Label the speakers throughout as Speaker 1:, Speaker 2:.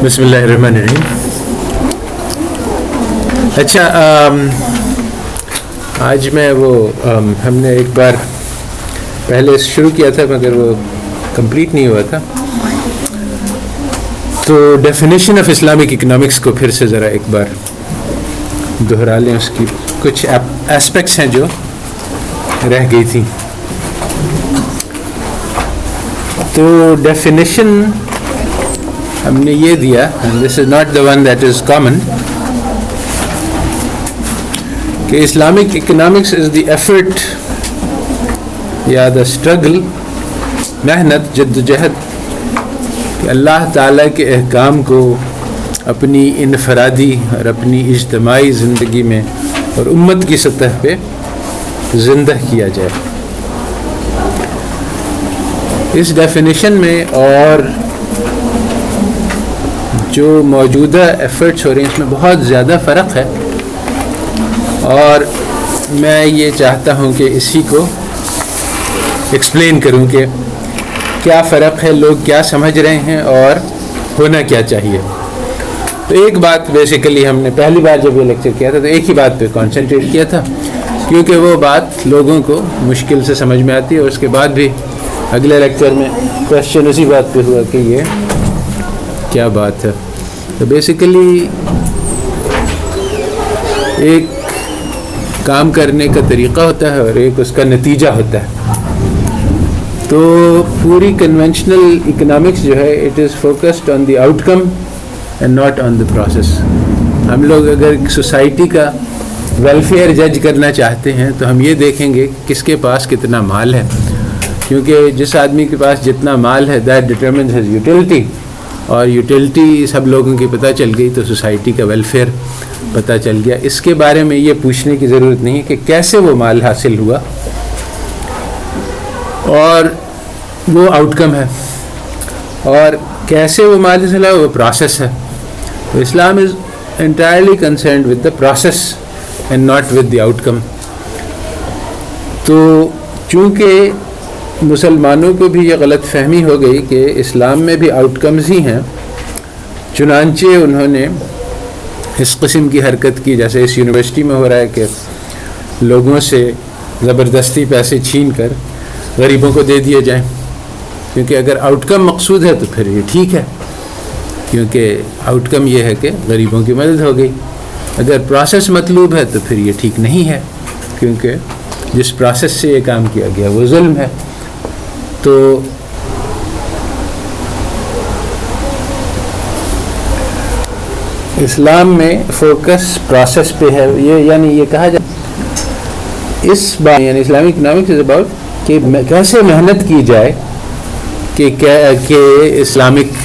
Speaker 1: بسم اللہ الرحمن الرحیم. اچھا، آج میں ہم نے ایک بار پہلے شروع کیا تھا مگر وہ کمپلیٹ نہیں ہوا تھا. تو ڈیفینیشن آف اسلامک اکنامکس کو پھر سے ذرا ایک بار دہرا لیں. اس کی کچھ اسپیکٹس ہیں جو رہ گئی تھیں. تو ڈیفینیشن ہم نے یہ دیا، this is not the one that is common, کہ Islamic economics is the effort یا دا اسٹرگل، محنت، جد و جہد کہ اللہ تعالیٰ کے احکام کو اپنی انفرادی اور اپنی اجتماعی زندگی میں اور امت کی سطح پہ زندہ کیا جائے. اس ڈیفینیشن میں اور جو موجودہ ایفرٹس ہو رہے ہیں اس میں بہت زیادہ فرق ہے، اور میں یہ چاہتا ہوں کہ اسی کو ایکسپلین کروں کہ کیا فرق ہے، لوگ کیا سمجھ رہے ہیں اور ہونا کیا چاہیے. تو ایک بات بیسیکلی ہم نے پہلی بار جب یہ لیکچر کیا تھا تو ایک ہی بات پہ کانسنٹریٹ کیا تھا، کیونکہ وہ بات لوگوں کو مشکل سے سمجھ میں آتی ہے. اور اس کے بعد بھی اگلے لیکچر میں کویشچن اسی بات پہ ہوا کہ یہ کیا بات ہے. تو بیسیکلی ایک کام کرنے کا طریقہ ہوتا ہے اور ایک اس کا نتیجہ ہوتا ہے. تو پوری کنونشنل اکنامکس جو ہے it is focused on the out come and not on the process. ہم لوگ اگر سوسائٹی کا ویلفیئر جج کرنا چاہتے ہیں تو ہم یہ دیکھیں گے کس کے پاس کتنا مال ہے، کیونکہ جس آدمی کے پاس جتنا مال ہے دیٹ ڈٹرمنز ہز یوٹیلٹی، اور یوٹیلٹی سب لوگوں کی پتہ چل گئی تو سوسائٹی کا ویلفیئر پتہ چل گیا. اس کے بارے میں یہ پوچھنے کی ضرورت نہیں ہے کہ کیسے وہ مال حاصل ہوا، اور وہ آؤٹ کم ہے، اور کیسے وہ مال حاصل ہوا وہ پروسیس ہے. تو Islam is entirely concerned with the process and not with the outcome. تو چونکہ مسلمانوں کو بھی یہ غلط فہمی ہو گئی کہ اسلام میں بھی آؤٹ کمز ہی ہیں، چنانچہ انہوں نے اس قسم کی حرکت کی جیسے اس یونیورسٹی میں ہو رہا ہے کہ لوگوں سے زبردستی پیسے چھین کر غریبوں کو دے دیے جائیں. کیونکہ اگر آؤٹ کم مقصود ہے تو پھر یہ ٹھیک ہے، کیونکہ آؤٹ کم یہ ہے کہ غریبوں کی مدد ہو گئی. اگر پروسیس مطلوب ہے تو پھر یہ ٹھیک نہیں ہے، کیونکہ جس پروسیس سے یہ کام کیا گیا وہ ظلم ہے. تو اسلام میں فوکس پروسیس پہ ہے. یعنی یہ کہا جائے اس بات یعنی اسلامک اکنامکس از اباؤٹ کہ کیسے محنت کی جائے کہ اسلامک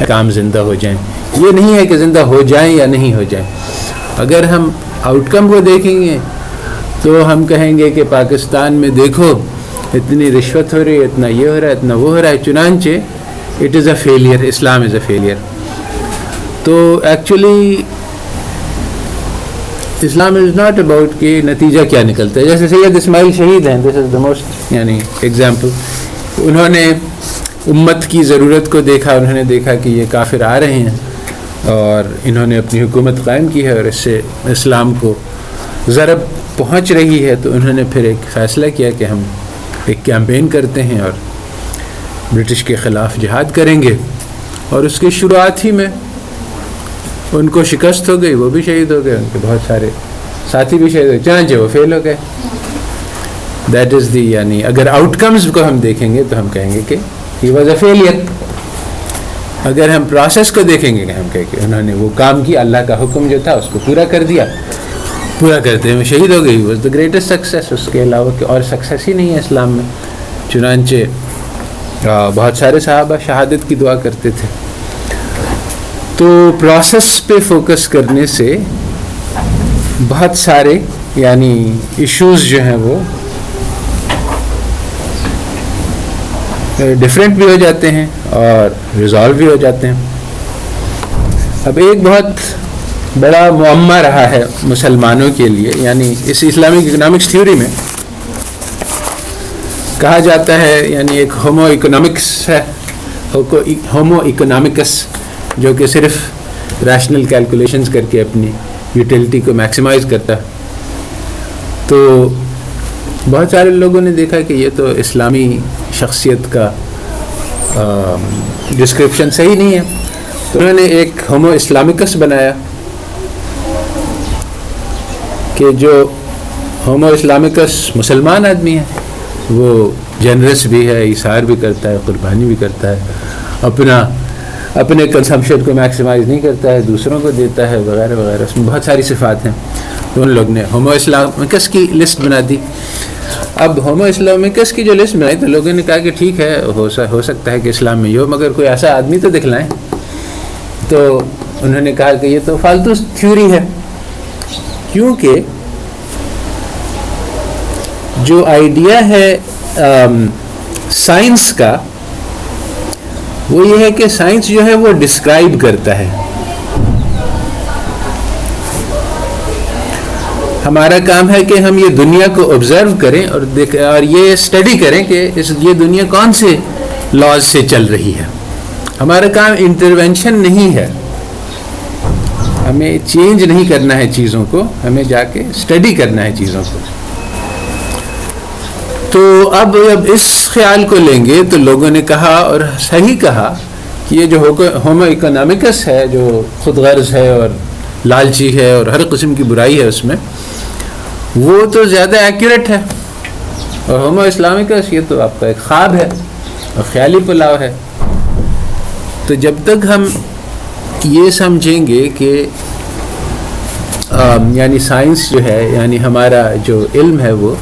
Speaker 1: کام زندہ ہو جائیں. یہ نہیں ہے کہ زندہ ہو جائیں یا نہیں ہو جائیں. اگر ہم آؤٹ کم کو دیکھیں گے تو ہم کہیں گے کہ پاکستان میں دیکھو اتنی رشوت ہو رہی ہے، اتنا یہ ہو رہا ہے، اتنا وہ ہو رہا ہے، چنانچہ it is a failure, Islam is a failure. تو actually Islam is not about کہ نتیجہ کیا نکلتا ہے. جیسے سید اسماعیل شہید ہیں، دس از دا موسٹ یعنی ایگزامپل. انہوں نے امت کی ضرورت کو دیکھا، انہوں نے دیکھا کہ یہ کافر آ رہے ہیں اور انہوں نے اپنی حکومت قائم کی ہے اور اس سے اسلام کو ضرب پہنچ رہی ہے. تو انہوں نے پھر ایک فیصلہ کیا کہ ہم ایک کیمپین کرتے ہیں اور برٹش کے خلاف جہاد کریں گے. اور اس کی شروعات ہی میں ان کو شکست ہو گئی، وہ بھی شہید ہو گئے، ان کے بہت سارے ساتھی بھی شہید ہو گئے، چنانچہ وہ فیل ہو گئے. دیٹ از دی یعنی اگر آؤٹ کمز کو ہم دیکھیں گے تو ہم کہیں گے کہ ہی واز اے فیلئر. اگر ہم پروسیس کو دیکھیں گے کہ ہم کہیں کہ انہوں نے وہ کام کیا، اللہ کا حکم جو تھا اس کو پورا کر دیا، پورا کرتے ہوئے شہید ہو گئی، واز دا گریٹسٹ سکسیس. اس کے علاوہ کہ اور سکسیس ہی نہیں ہے اسلام میں. چنانچہ بہت سارے صحابہ شہادت کی دعا کرتے تھے. تو پروسیس پہ فوکس کرنے سے بہت سارے یعنی ایشوز جو ہیں وہ ڈفرینٹ بھی ہو جاتے ہیں اور ریزالو بھی ہو جاتے ہیں. اب ایک بہت بڑا معمہ رہا ہے مسلمانوں کے لیے، یعنی اس اسلامک اکنامکس تھیوری میں کہا جاتا ہے، یعنی ایک ہومو اکنامکس ہے، ہومو اکنامکس جو کہ صرف ریشنل کیلکولیشنز کر کے اپنی یوٹیلٹی کو میکسیمائز کرتا ہے. تو بہت سارے لوگوں نے دیکھا کہ یہ تو اسلامی شخصیت کا ڈسکرپشن صحیح نہیں ہے. تو انہوں نے ایک ہومو اسلامکس بنایا کہ جو ہومو اسلامکس مسلمان آدمی ہے وہ جنرس بھی ہے, ایثار بھی کرتا ہے, قربانی بھی کرتا ہے, اپنے کنسمپشن کو میکسیمائز نہیں کرتا ہے, دوسروں کو دیتا ہے وغیرہ وغیرہ. اس میں بہت ساری صفات ہیں. تو ان لوگ نے ہومو اسلامکس کی لسٹ بنا دی. اب ہومو اسلامکس کی جو لسٹ بنائی تو لوگوں نے کہا کہ ٹھیک ہے, ہو سکتا ہے کہ اسلام میں یہ ہو, مگر کوئی ایسا آدمی تو دکھلائیں. تو انہوں نے کہا کہ یہ تو فالتو تھیوری ہے, کیونکہ جو آئیڈیا ہے سائنس کا وہ یہ ہے کہ سائنس جو ہے وہ ڈسکرائب کرتا ہے. ہمارا کام ہے کہ ہم یہ دنیا کو آبزرو کریں اور یہ اسٹڈی کریں کہ یہ دنیا کون سے لاز سے چل رہی ہے. ہمارا کام انٹرونشن نہیں ہے, ہمیں چینج نہیں کرنا ہے چیزوں کو, ہمیں جا کے اسٹڈی کرنا ہے چیزوں کو. تو اب اس خیال کو لیں گے تو لوگوں نے کہا اور صحیح کہا کہ یہ جو ہومو اکنامکس ہے جو خود غرض ہے اور لالچی ہے اور ہر قسم کی برائی ہے اس میں, وہ تو زیادہ ایکوریٹ ہے. اور ہومو اسلامکس یہ تو آپ کا ایک خواب ہے اور خیالی پلاؤ ہے. تو جب تک ہم یہ سمجھیں گے کہ یعنی سائنس جو ہے, یعنی ہمارا جو علم ہے وہ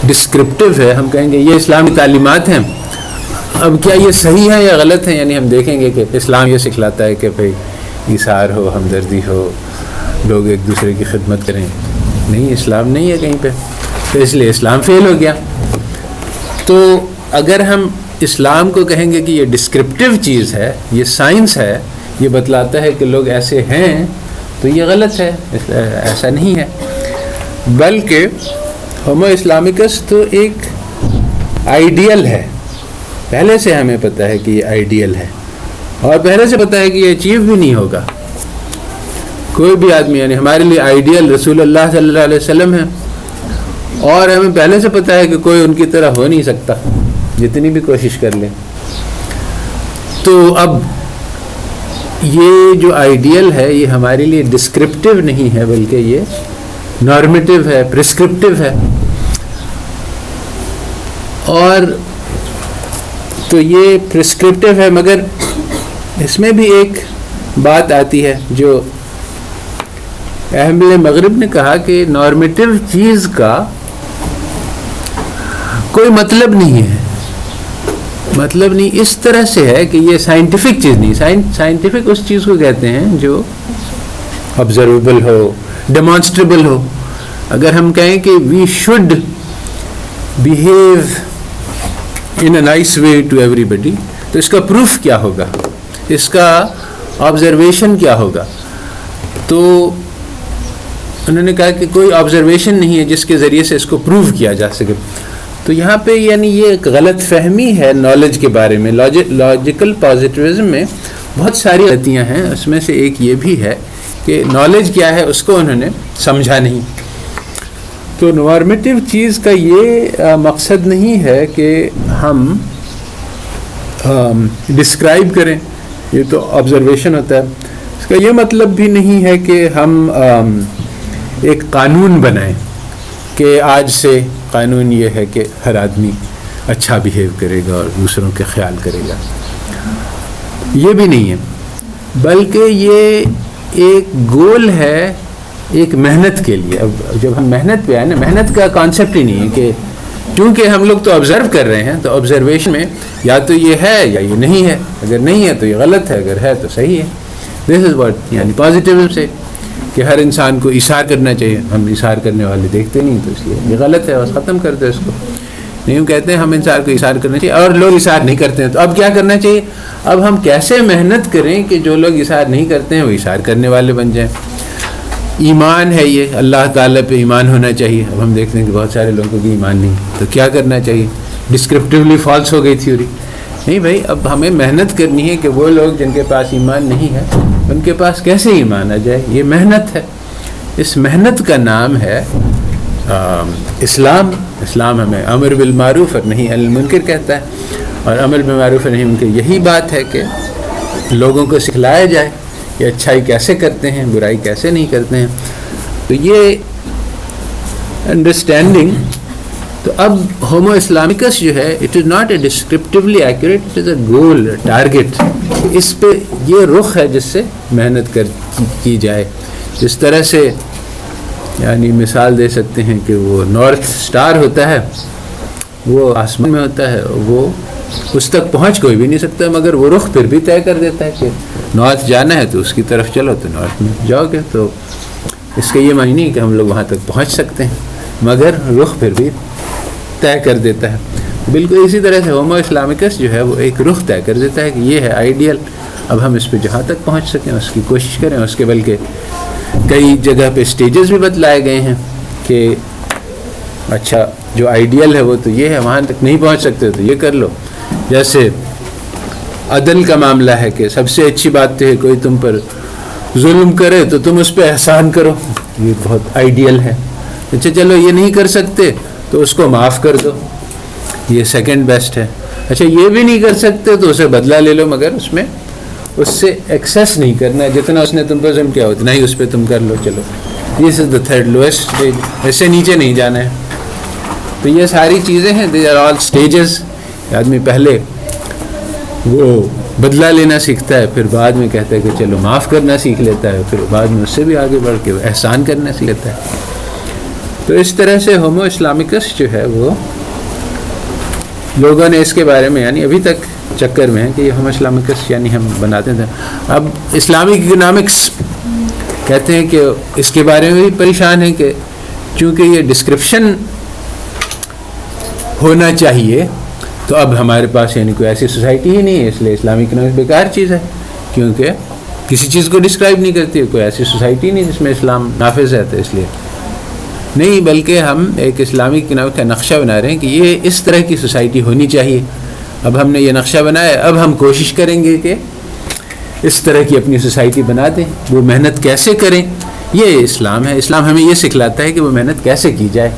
Speaker 1: ڈسکرپٹیو ہے, ہم کہیں گے یہ اسلامی تعلیمات ہیں, اب کیا یہ صحیح ہے یا غلط ہے؟ یعنی ہم دیکھیں گے کہ اسلام یہ سکھلاتا ہے کہ بھئی ایثار ہو, ہمدردی ہو, لوگ ایک دوسرے کی خدمت کریں. نہیں, اسلام نہیں ہے کہیں پہ, تو اس لیے اسلام فیل ہو گیا. تو اگر ہم اسلام کو کہیں گے کہ یہ ڈسکرپٹیو چیز ہے, یہ سائنس ہے, یہ بتلاتا ہے کہ لوگ ایسے ہیں, تو یہ غلط ہے, ایسا نہیں ہے. بلکہ ہومو اسلامکس تو ایک آئیڈیل ہے, پہلے سے ہمیں پتہ ہے کہ یہ آئیڈیل ہے, اور پہلے سے پتہ ہے کہ یہ اچیو بھی نہیں ہوگا. کوئی بھی آدمی, یعنی ہمارے لیے آئیڈیل رسول اللہ صلی اللہ علیہ وسلم ہے, اور ہمیں پہلے سے پتہ ہے کہ کوئی ان کی طرح ہو نہیں سکتا جتنی بھی کوشش کر لیں. تو اب یہ جو آئیڈیل ہے یہ ہمارے لیے ڈسکرپٹیو نہیں ہے, بلکہ یہ نارمیٹیو ہے, پرسکرپٹیو ہے. اور تو یہ پرسکرپٹیو ہے, مگر اس میں بھی ایک بات آتی ہے جو اہل مغرب نے کہا کہ نارمیٹیو چیز کا کوئی مطلب نہیں ہے. مطلب نہیں اس طرح سے ہے کہ یہ سائنٹیفک چیز نہیں. سائنٹیفک اس چیز کو کہتے ہیں جو آبزرویبل ہو, ڈیمانسٹریبل ہو. اگر ہم کہیں کہ we should behave in a nice way to everybody, تو اس کا پروف کیا ہوگا, اس کا آبزرویشن کیا ہوگا؟ تو انہوں نے کہا کہ کوئی آبزرویشن نہیں ہے جس کے ذریعے سے اس کو پروف کیا جا سکے. تو یہاں پہ یعنی یہ ایک غلط فہمی ہے نالج کے بارے میں. لاجیکل پازیٹیوزم میں بہت ساری غلطیاں ہیں, اس میں سے ایک یہ بھی ہے کہ نالج کیا ہے اس کو انہوں نے سمجھا نہیں. تو نارمیٹیو چیز کا یہ مقصد نہیں ہے کہ ہم ڈسکرائب کریں, یہ تو آبزرویشن ہوتا ہے. اس کا یہ مطلب بھی نہیں ہے کہ ہم ایک قانون بنائیں کہ آج سے قانون یہ ہے کہ ہر آدمی اچھا بیہیو کرے گا اور دوسروں کے خیال کرے گا. یہ بھی نہیں ہے, بلکہ یہ ایک گول ہے ایک محنت کے لیے. اب جب ہم محنت پہ آئے نا, محنت کا کانسیپٹ ہی نہیں ہے کہ کیونکہ ہم لوگ تو آبزرو کر رہے ہیں, تو آبزرویشن میں یا تو یہ ہے یا یہ نہیں ہے. اگر نہیں ہے تو یہ غلط ہے, اگر ہے تو صحیح ہے. دس از واٹ یعنی پازیٹیو سے کہ ہر انسان کو ایثار کرنا چاہیے. ہم ایثار کرنے والے دیکھتے نہیں, تو اس لیے یہ غلط ہے, بس ختم کر دو اس کو. نہیں, ہم کہتے ہیں ہم انسان کو ایثار کرنا چاہیے اور لوگ ایثار نہیں کرتے ہیں, تو اب کیا کرنا چاہیے؟ اب ہم کیسے محنت کریں کہ جو لوگ ایثار نہیں کرتے ہیں وہ ایثار کرنے والے بن جائیں. ایمان ہے یہ, اللہ تعالیٰ پہ ایمان ہونا چاہیے. اب ہم دیکھتے ہیں کہ بہت سارے لوگوں کی ایمان نہیں, تو کیا کرنا چاہیے؟ ڈسکرپٹیولی فالس ہو گئی تھیوری. نہیں بھائی، اب ہمیں محنت کرنی ہے کہ وہ لوگ جن کے پاس ایمان نہیں ہے ان کے پاس کیسے ایمان آ جائے. یہ محنت ہے. اس محنت کا نام ہے اسلام. اسلام ہمیں امر بالمعروف اور نہیں عن المنکر کہتا ہے، اور امر بالمعروف اور نہیں منکر یہی بات ہے کہ لوگوں کو سکھلایا جائے کہ اچھائی کیسے کرتے ہیں، برائی کیسے نہیں کرتے ہیں. تو یہ انڈرسٹینڈنگ. تو اب ہومو اسلامکس جو ہے it is not a descriptively accurate, it is a goal target. اس پہ یہ رخ ہے جس سے محنت کی جائے. جس طرح سے یعنی مثال دے سکتے ہیں کہ وہ نارتھ سٹار ہوتا ہے، وہ آسمان میں ہوتا ہے، وہ اس تک پہنچ کوئی بھی نہیں سکتا، مگر وہ رخ پھر بھی طے کر دیتا ہے کہ نارتھ جانا ہے تو اس کی طرف چلو، تو نارتھ میں جاؤ گے. تو اس کا یہ معنی نہیں کہ ہم لوگ وہاں تک پہنچ سکتے ہیں، مگر رخ پھر بھی طے کر دیتا ہے. بالکل اسی طرح سے ہومو اسلامکس جو ہے وہ ایک رخ طے کر دیتا ہے کہ یہ ہے آئیڈیل. اب ہم اس پہ جہاں تک پہنچ سکیں اس کی کوشش کریں. اس کے بلکہ کئی جگہ پہ سٹیجز بھی بتلائے گئے ہیں کہ اچھا جو آئیڈیل ہے وہ تو یہ ہے، وہاں تک نہیں پہنچ سکتے تو یہ کر لو. جیسے عدل کا معاملہ ہے کہ سب سے اچھی بات تو ہے کوئی تم پر ظلم کرے تو تم اس پہ احسان کرو، یہ بہت آئیڈیل ہے. اچھا چلو یہ نہیں کر سکتے تو اس کو معاف کر دو، یہ سیکنڈ بیسٹ ہے. اچھا یہ بھی نہیں کر سکتے تو اسے بدلہ لے لو، مگر اس میں اس سے ایکسیس نہیں کرنا ہے، جتنا اس نے تم پر ظلم کیا اتنا ہی اس پہ تم کر لو. چلو دس از دا تھرڈ لوئسٹ اسٹیج، اس سے نیچے نہیں جانا ہے. تو یہ ساری چیزیں ہیں، دے آر آل اسٹیجز. آدمی پہلے وہ بدلہ لینا سیکھتا ہے، پھر بعد میں کہتا ہے کہ چلو معاف کرنا سیکھ لیتا ہے، پھر بعد میں اس سے بھی آگے بڑھ کے احسان کرنا سیکھ لیتا ہے. تو اس طرح سے ہومو اسلامکس جو ہے وہ لوگوں نے اس کے بارے میں یعنی ابھی تک چکر میں ہے کہ یہ ہومو اسلامکس یعنی ہم بناتے تھے. اب اسلامک اکنامکس کہتے ہیں کہ اس کے بارے میں بھی پریشان ہیں کہ چونکہ یہ ڈسکرپشن ہونا چاہیے تو اب ہمارے پاس یعنی کوئی ایسی سوسائٹی ہی نہیں ہے، اس لیے اسلامک اکنامکس بیکار چیز ہے، کیونکہ کسی چیز کو ڈسکرائب نہیں کرتی ہے. کوئی ایسی سوسائٹی نہیں جس میں اسلام نافذ ہے، تو اس لیے نہیں، بلکہ ہم ایک اسلامک اکنامکس کا نقشہ بنا رہے ہیں کہ یہ اس طرح کی سوسائٹی ہونی چاہیے. اب ہم نے یہ نقشہ بنایا، اب ہم کوشش کریں گے کہ اس طرح کی اپنی سوسائٹی بنا دیں. وہ محنت کیسے کریں، یہ اسلام ہے. اسلام ہمیں یہ سکھلاتا ہے کہ وہ محنت کیسے کی جائے.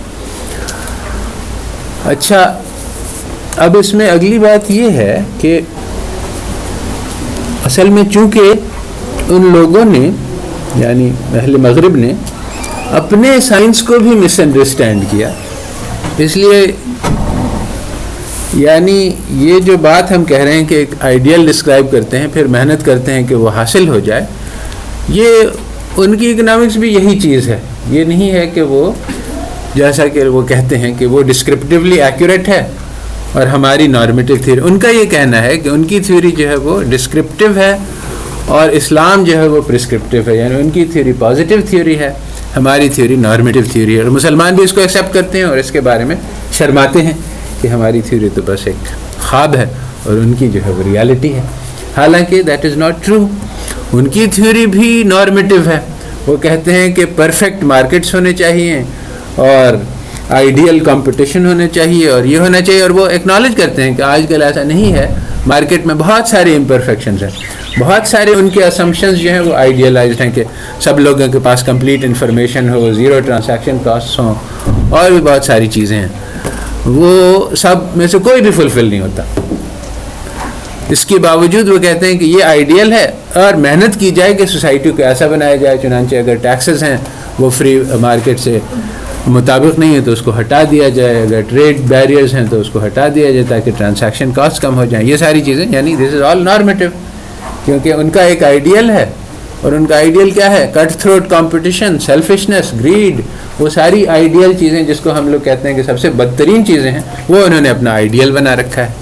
Speaker 1: اچھا اب اس میں اگلی بات یہ ہے کہ اصل میں چونکہ ان لوگوں نے یعنی اہل مغرب نے اپنے سائنس کو بھی مس انڈرسٹینڈ کیا، اس لیے یعنی یہ جو بات ہم کہہ رہے ہیں کہ ایک آئیڈیل ڈسکرائب کرتے ہیں پھر محنت کرتے ہیں کہ وہ حاصل ہو جائے، یہ ان کی اکنامکس بھی یہی چیز ہے. یہ نہیں ہے کہ وہ جیسا کہ وہ کہتے ہیں کہ وہ ڈسکرپٹیولی ایکوریٹ ہے اور ہماری نارمیٹیو تھیوری. ان کا یہ کہنا ہے کہ ان کی تھیوری جو ہے وہ ڈسکرپٹیو ہے اور اسلام جو ہے وہ پرسکرپٹیو ہے، یعنی ان کی تھیوری پازیٹیو تھیوری ہے، ہماری تھیوری نارمیٹیو تھیوری ہے. اور مسلمان بھی اس کو ایکسیپٹ کرتے ہیں اور اس کے بارے میں شرماتے ہیں کہ ہماری تھیوری تو بس ایک خواب ہے اور ان کی جو ہے وہ ریالٹی ہے. حالانکہ دیٹ از ناٹ ٹرو. ان کی تھیوری بھی نارمیٹیو ہے. وہ کہتے ہیں کہ پرفیکٹ مارکیٹس ہونے چاہیے اور آئیڈیل کمپٹیشن ہونا چاہیے اور یہ ہونا چاہیے، اور وہ ایکنالج کرتے ہیں کہ آج کل ایسا نہیں ہے، مارکیٹ میں بہت سارے امپرفیکشنز ہیں، بہت سارے ان کے اسمپشنز جو ہیں وہ آئیڈیلائزڈ ہیں کہ سب لوگوں کے پاس کمپلیٹ انفارمیشن ہو، زیرو ٹرانزیکشن کاسٹس ہوں اور بھی بہت ساری چیزیں ہیں. وہ سب میں سے کوئی بھی فلفل نہیں ہوتا. اس کے باوجود وہ کہتے ہیں کہ یہ آئیڈیل ہے اور محنت کی جائے کہ سوسائٹی کو ایسا بنایا جائے. چنانچہ اگر ٹیکسز ہیں وہ فری مارکیٹ سے مطابق نہیں ہے تو اس کو ہٹا دیا جائے، اگر ٹریڈ بیریئرز ہیں تو اس کو ہٹا دیا جائے تاکہ ٹرانزیکشن کاسٹ کم ہو جائیں. یہ ساری چیزیں یعنی دس از آل نارمیٹیو، کیونکہ ان کا ایک آئیڈیل ہے. اور ان کا آئیڈیل کیا ہے؟ Cut throat competition, selfishness, greed, وہ ساری آئیڈیل چیزیں جس کو ہم لوگ کہتے ہیں کہ سب سے بدترین چیزیں ہیں، وہ انہوں نے اپنا آئیڈیل بنا رکھا ہے.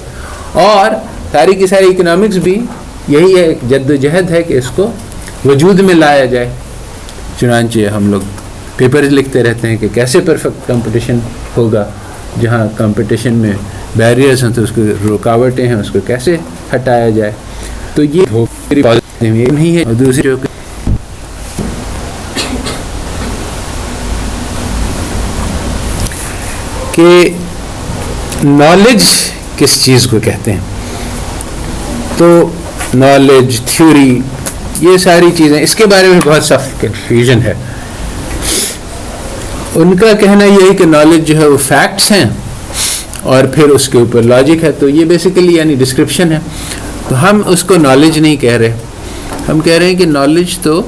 Speaker 1: اور ساری کی ساری اکنامکس بھی یہی ہے، ایک جد و جہد ہے کہ اس کو وجود میں لایا جائے. چنانچہ ہم لوگ پیپرز لکھتے رہتے ہیں کہ کیسے پرفیکٹ کمپٹیشن ہوگا، جہاں کمپٹیشن میں بیریئرز ہیں تو اس کو رکاوٹیں ہیں اس کو کیسے ہٹایا جائے. تو یہ نہیں ہے. اور دوسری کہ نالج کس چیز کو کہتے ہیں. تو نالج تھیوری یہ ساری چیزیں اس کے بارے میں بہت سخت کنفیوژن ہے. ان کا کہنا یہ ہے کہ نالج جو ہے وہ فیکٹس ہیں اور پھر اس کے اوپر لاجک ہے. تو یہ بیسیکلی یعنی ڈسکرپشن ہے. تو ہم اس کو نالج نہیں کہہ رہے, ہم کہہ رہے ہیں کہ نالج تو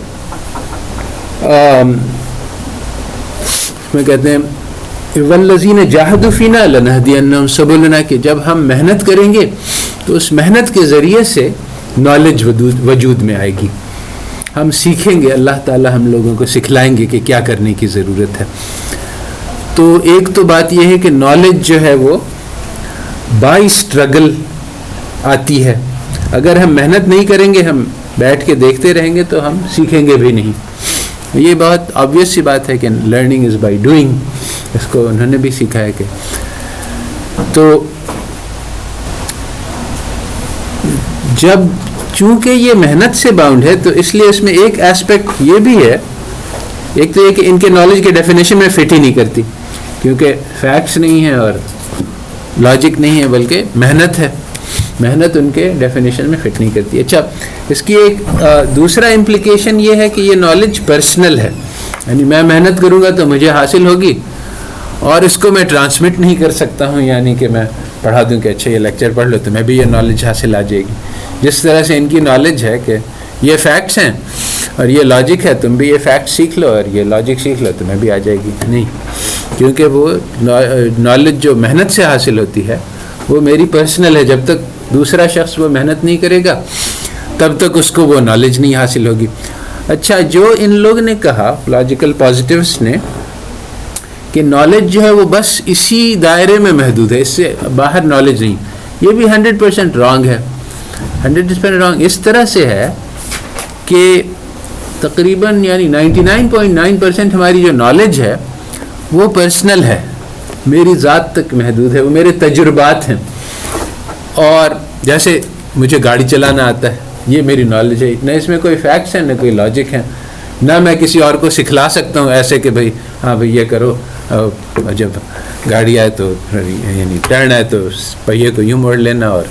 Speaker 1: میں کہتے ہیں والذین جاہدوا فینا لنہدینہم سبلنا, کہ جب ہم محنت کریں گے تو اس محنت کے ذریعے سے نالج وجود میں آئے گی. ہم سیکھیں گے, اللہ تعالی ہم لوگوں کو سکھلائیں گے کہ کیا کرنے کی ضرورت ہے. تو ایک تو بات یہ ہے کہ نالج جو ہے وہ بائی اسٹرگل آتی ہے. اگر ہم محنت نہیں کریں گے, ہم بیٹھ کے دیکھتے رہیں گے تو ہم سیکھیں گے بھی نہیں. یہ بہت آبویس سی بات ہے کہ لرننگ از بائی ڈوئنگ, اس کو انہوں نے بھی سیکھا ہے کہ تو جب چونکہ یہ محنت سے باؤنڈ ہے تو اس لیے اس میں ایک ایسپیکٹ یہ بھی ہے, ایک تو یہ کہ ان کے نالج کے ڈیفینیشن میں فٹ ہی نہیں کرتی کیونکہ فیکٹس نہیں ہیں اور لاجک نہیں ہے بلکہ محنت ہے. محنت ان کے ڈیفینیشن میں فٹ نہیں کرتی. اچھا, اس کی ایک دوسرا امپلیکیشن یہ ہے کہ یہ نالج پرسنل ہے, یعنی میں محنت کروں گا تو مجھے حاصل ہوگی اور اس کو میں ٹرانسمٹ نہیں کر سکتا ہوں, یعنی کہ میں پڑھا دوں کہ اچھا یہ لیکچر پڑھ لو تو میں بھی یہ نالج حاصل آ جائے گی. جس طرح سے ان کی نالج ہے کہ یہ فیکٹس ہیں اور یہ لاجک ہے, تم بھی یہ فیکٹ سیکھ لو اور یہ لاجک سیکھ لو, تمہیں بھی آ جائے گی. نہیں, کیونکہ وہ نالج جو محنت سے حاصل ہوتی ہے وہ میری پرسنل ہے. جب تک دوسرا شخص وہ محنت نہیں کرے گا تب تک اس کو وہ نالج نہیں حاصل ہوگی. اچھا, جو ان لوگ نے کہا لاجیکل پازیٹیوسٹ نے کہ نالج جو ہے وہ بس اسی دائرے میں محدود ہے, اس سے باہر نالج نہیں, یہ بھی 100% رانگ ہے. 100% رانگ اس طرح سے ہے کہ تقریباً یعنی 99.9% ہماری جو نالج ہے وہ پرسنل ہے, میری ذات تک محدود ہے, وہ میرے تجربات ہیں. اور جیسے مجھے گاڑی چلانا آتا ہے, یہ میری نالج ہے, نہ اس میں کوئی فیکٹس ہیں نہ کوئی لاجک ہیں, نہ میں کسی اور کو سکھلا سکتا ہوں ایسے کہ بھائی ہاں بھائی یہ کرو, جب گاڑی آئے تو یعنی ٹرن آئے تو پہیے کو یوں موڑ لینا اور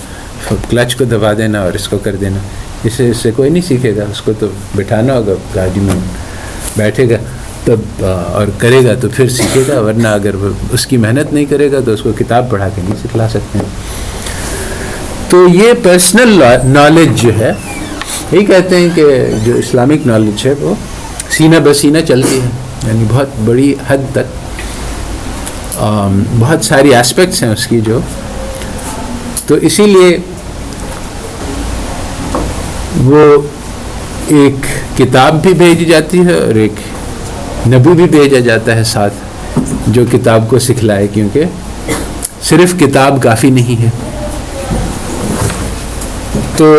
Speaker 1: کلچ کو دبا دینا اور اس کو کر دینا. اس سے کوئی نہیں سیکھے گا, اس کو تو بٹھانا ہوگا, گاڑی میں بیٹھے گا تب اور کرے گا تو پھر سیکھے گا, ورنہ اگر وہ اس کی محنت نہیں کرے گا تو اس کو کتاب پڑھا کے نہیں سکھلا سکتے ہیں. تو یہ پرسنل نالج جو ہے, یہی کہتے ہیں کہ جو اسلامک نالج ہے وہ سینہ بسینہ چلتی ہے, یعنی بہت بڑی حد تک بہت ساری ایسپیکٹس ہیں اس کی جو, تو اسی لیے وہ ایک کتاب بھی بھیجی جاتی ہے اور ایک نبی بھی بھیجا جاتا ہے ساتھ جو کتاب کو سکھلائے, کیونکہ صرف کتاب کافی نہیں ہے. تو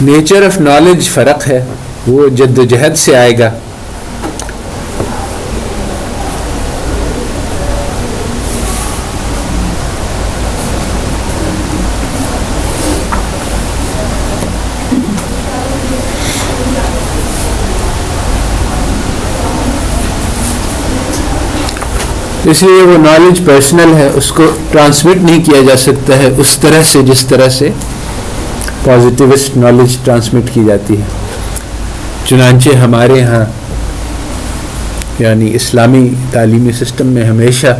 Speaker 1: نیچر آف نالج فرق ہے, وہ جد و جہد سے آئے گا. اس لیے وہ نالج پرسنل ہے, اس کو ٹرانسمٹ نہیں کیا جا سکتا ہے اس طرح سے جس طرح سے پازیٹیوسٹ نالج ٹرانسمٹ کی جاتی ہے. چنانچہ ہمارے ہاں یعنی اسلامی تعلیمی سسٹم میں ہمیشہ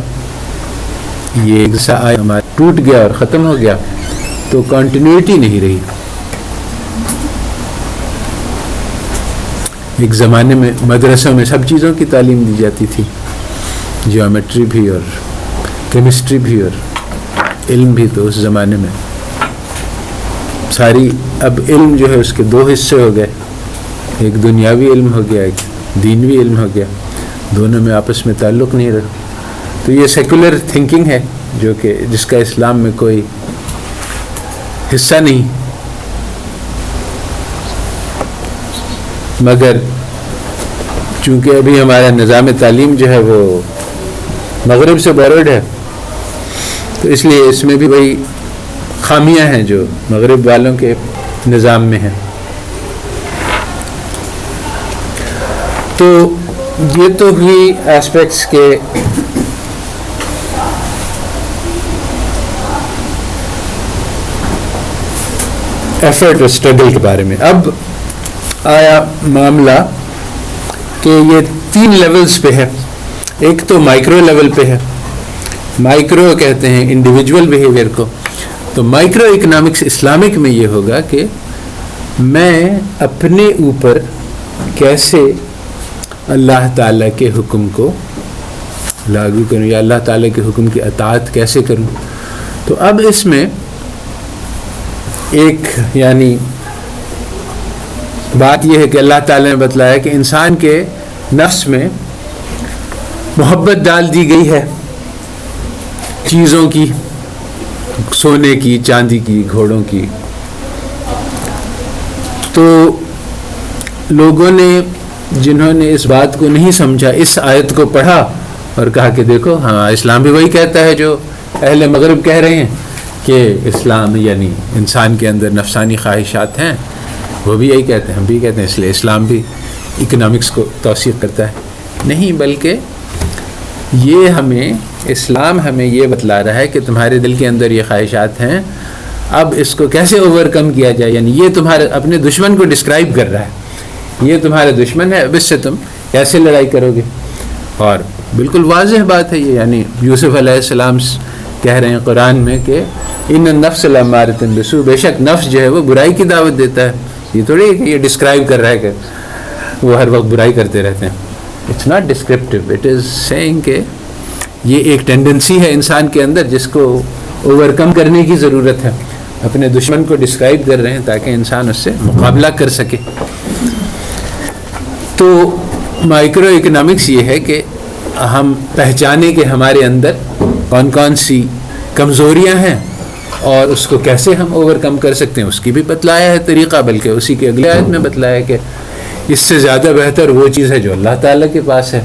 Speaker 1: یہ ہمارا ٹوٹ گیا اور ختم ہو گیا تو کنٹینیوٹی نہیں رہی. ایک زمانے میں مدرسوں میں سب چیزوں کی تعلیم دی جاتی تھی, جیومیٹری بھی اور کیمسٹری بھی اور علم بھی. تو اس زمانے میں ساری, اب علم جو ہے اس کے دو حصے ہو گئے, ایک دنیاوی علم ہو گیا, ایک دینوی علم ہو گیا, دونوں میں آپس میں تعلق نہیں رہا. تو یہ سیکولر تھنکنگ ہے جو کہ جس کا اسلام میں کوئی حصہ نہیں, مگر چونکہ ابھی ہمارا نظام تعلیم جو ہے وہ مغرب سے بورڈ ہے تو اس لیے اس میں بھی وہی خامیاں ہیں جو مغرب والوں کے نظام میں ہیں. تو یہ تو بھی ایسپیکٹس کے ایفرٹ اور اسٹرگل کے بارے میں. اب آیا معاملہ کہ یہ 3 لیولز پہ ہے. ایک تو مائکرو لیول پہ ہے. مائکرو کہتے ہیں انڈیویجول بیہیویئر کو. تو مائکرو اکنامکس اسلامک میں یہ ہوگا کہ میں اپنے اوپر کیسے اللہ تعالیٰ کے حکم کو لاگو کروں یا اللہ تعالیٰ کے حکم کی اطاعت کیسے کروں. تو اب اس میں ایک یعنی بات یہ ہے کہ اللہ تعالیٰ نے بتلایا کہ انسان کے نفس میں محبت ڈال دی گئی ہے چیزوں کی، سونے کی، چاندی کی، گھوڑوں کی. تو لوگوں نے جنہوں نے اس بات کو نہیں سمجھا اس آیت کو پڑھا اور کہا کہ دیکھو ہاں اسلام بھی وہی کہتا ہے جو اہل مغرب کہہ رہے ہیں کہ اسلام یعنی انسان کے اندر نفسانی خواہشات ہیں، وہ بھی یہی کہتے ہیں، ہم بھی کہتے ہیں، اس لیے اسلام بھی اکنامکس کو توثیق کرتا ہے. نہیں، بلکہ اسلام ہمیں یہ بتلا رہا ہے کہ تمہارے دل کے اندر یہ خواہشات ہیں، اب اس کو کیسے اوور کم کیا جائے. یعنی یہ تمہارے اپنے دشمن کو ڈسکرائب کر رہا ہے، یہ تمہارا دشمن ہے، اب اس سے تم کیسے لڑائی کرو گے. اور بالکل واضح بات ہے یہ، یعنی یوسف علیہ السلام کہہ رہے ہیں قرآن میں کہ ان النفس لامارۃ بالسوء، بے شک نفس جو ہے وہ برائی کی دعوت دیتا ہے. یہ تھوڑی ہے کہ یہ ڈسکرائب کر رہا ہے کہ وہ ہر وقت برائی کرتے رہتے ہیں. It's not descriptive, it is seeing کہ یہ ایک ٹینڈنسی ہے انسان کے اندر جس کو اوور کم کرنے کی ضرورت ہے. اپنے دشمن کو ڈسکرائب کر رہے ہیں تاکہ انسان اس سے مقابلہ کر سکے. تو مائکرو اکنامکس یہ ہے کہ ہم پہچانیں کہ ہمارے اندر کون کون سی کمزوریاں ہیں اور اس کو کیسے ہم اوور کم کر سکتے ہیں. اس کی بھی بتلایا ہے طریقہ، بلکہ اسی کے اگلے آیت میں بتلایا کہ اس سے زیادہ بہتر وہ چیز ہے جو اللہ تعالیٰ کے پاس ہے.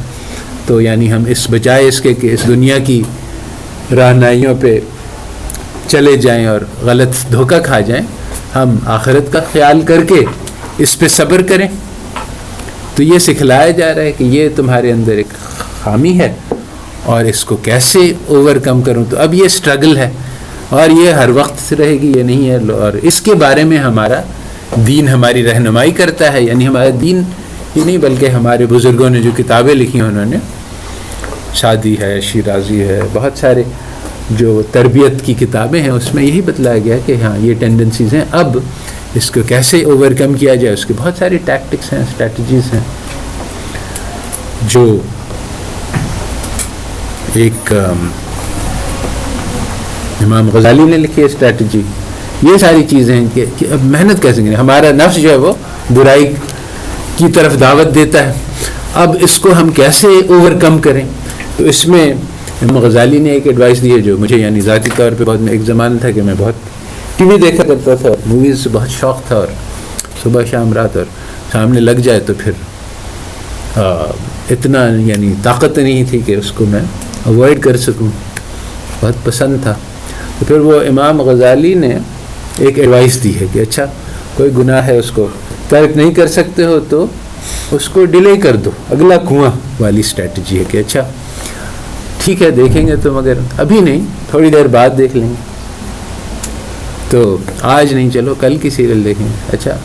Speaker 1: تو یعنی ہم اس بجائے اس کے کہ اس دنیا کی راہنائیوں پہ چلے جائیں اور غلط دھوکہ کھا جائیں، ہم آخرت کا خیال کر کے اس پہ صبر کریں. تو یہ سکھلایا جا رہا ہے کہ یہ تمہارے اندر ایک خامی ہے اور اس کو کیسے اوور کم کروں. تو اب یہ سٹرگل ہے اور یہ ہر وقت رہے گی، یہ نہیں ہے. اور اس کے بارے میں ہمارا دین ہماری رہنمائی کرتا ہے. یعنی ہمارا دین ہی نہیں بلکہ ہمارے بزرگوں نے جو کتابیں لکھی ہیں، انہوں نے شادی ہے، شیرازی ہے، بہت سارے جو تربیت کی کتابیں ہیں اس میں یہی بتلایا گیا کہ ہاں یہ ٹینڈنسیز ہیں، اب اس کو کیسے اوور کم کیا جائے. اس کے بہت ساری ٹیکٹکس ہیں، اسٹریٹجیز ہیں. جو ایک امام غزالی نے لکھی ہے اسٹریٹجی، یہ ساری چیزیں ہیں کہ اب محنت کیسے کریں. ہمارا نفس جو ہے وہ برائی کی طرف دعوت دیتا ہے، اب اس کو ہم کیسے اوور کم کریں. تو اس میں امام غزالی نے ایک ایڈوائس دی ہے جو مجھے یعنی ذاتی طور پہ بہت، ایک زمانہ تھا کہ میں بہت ٹی وی دیکھا کرتا تھا، موویز سے بہت شوق تھا اور صبح شام رات، اور سامنے لگ جائے تو پھر اتنا یعنی طاقت نہیں تھی کہ اس کو میں اوائڈ کر سکوں. بہت پسند تھا. تو پھر وہ امام غزالی نے ایک ایڈوائس دی ہے کہ اچھا کوئی گناہ ہے اس کو ترک نہیں کر سکتے ہو تو اس کو ڈیلے کر دو، اگلا کنواں والی اسٹریٹجی ہے کہ اچھا ٹھیک ہے دیکھیں گے تو مگر ابھی نہیں، تھوڑی دیر بعد دیکھ لیں گے. تو آج نہیں، چلو کل کی سیریل دیکھیں گے. اچھا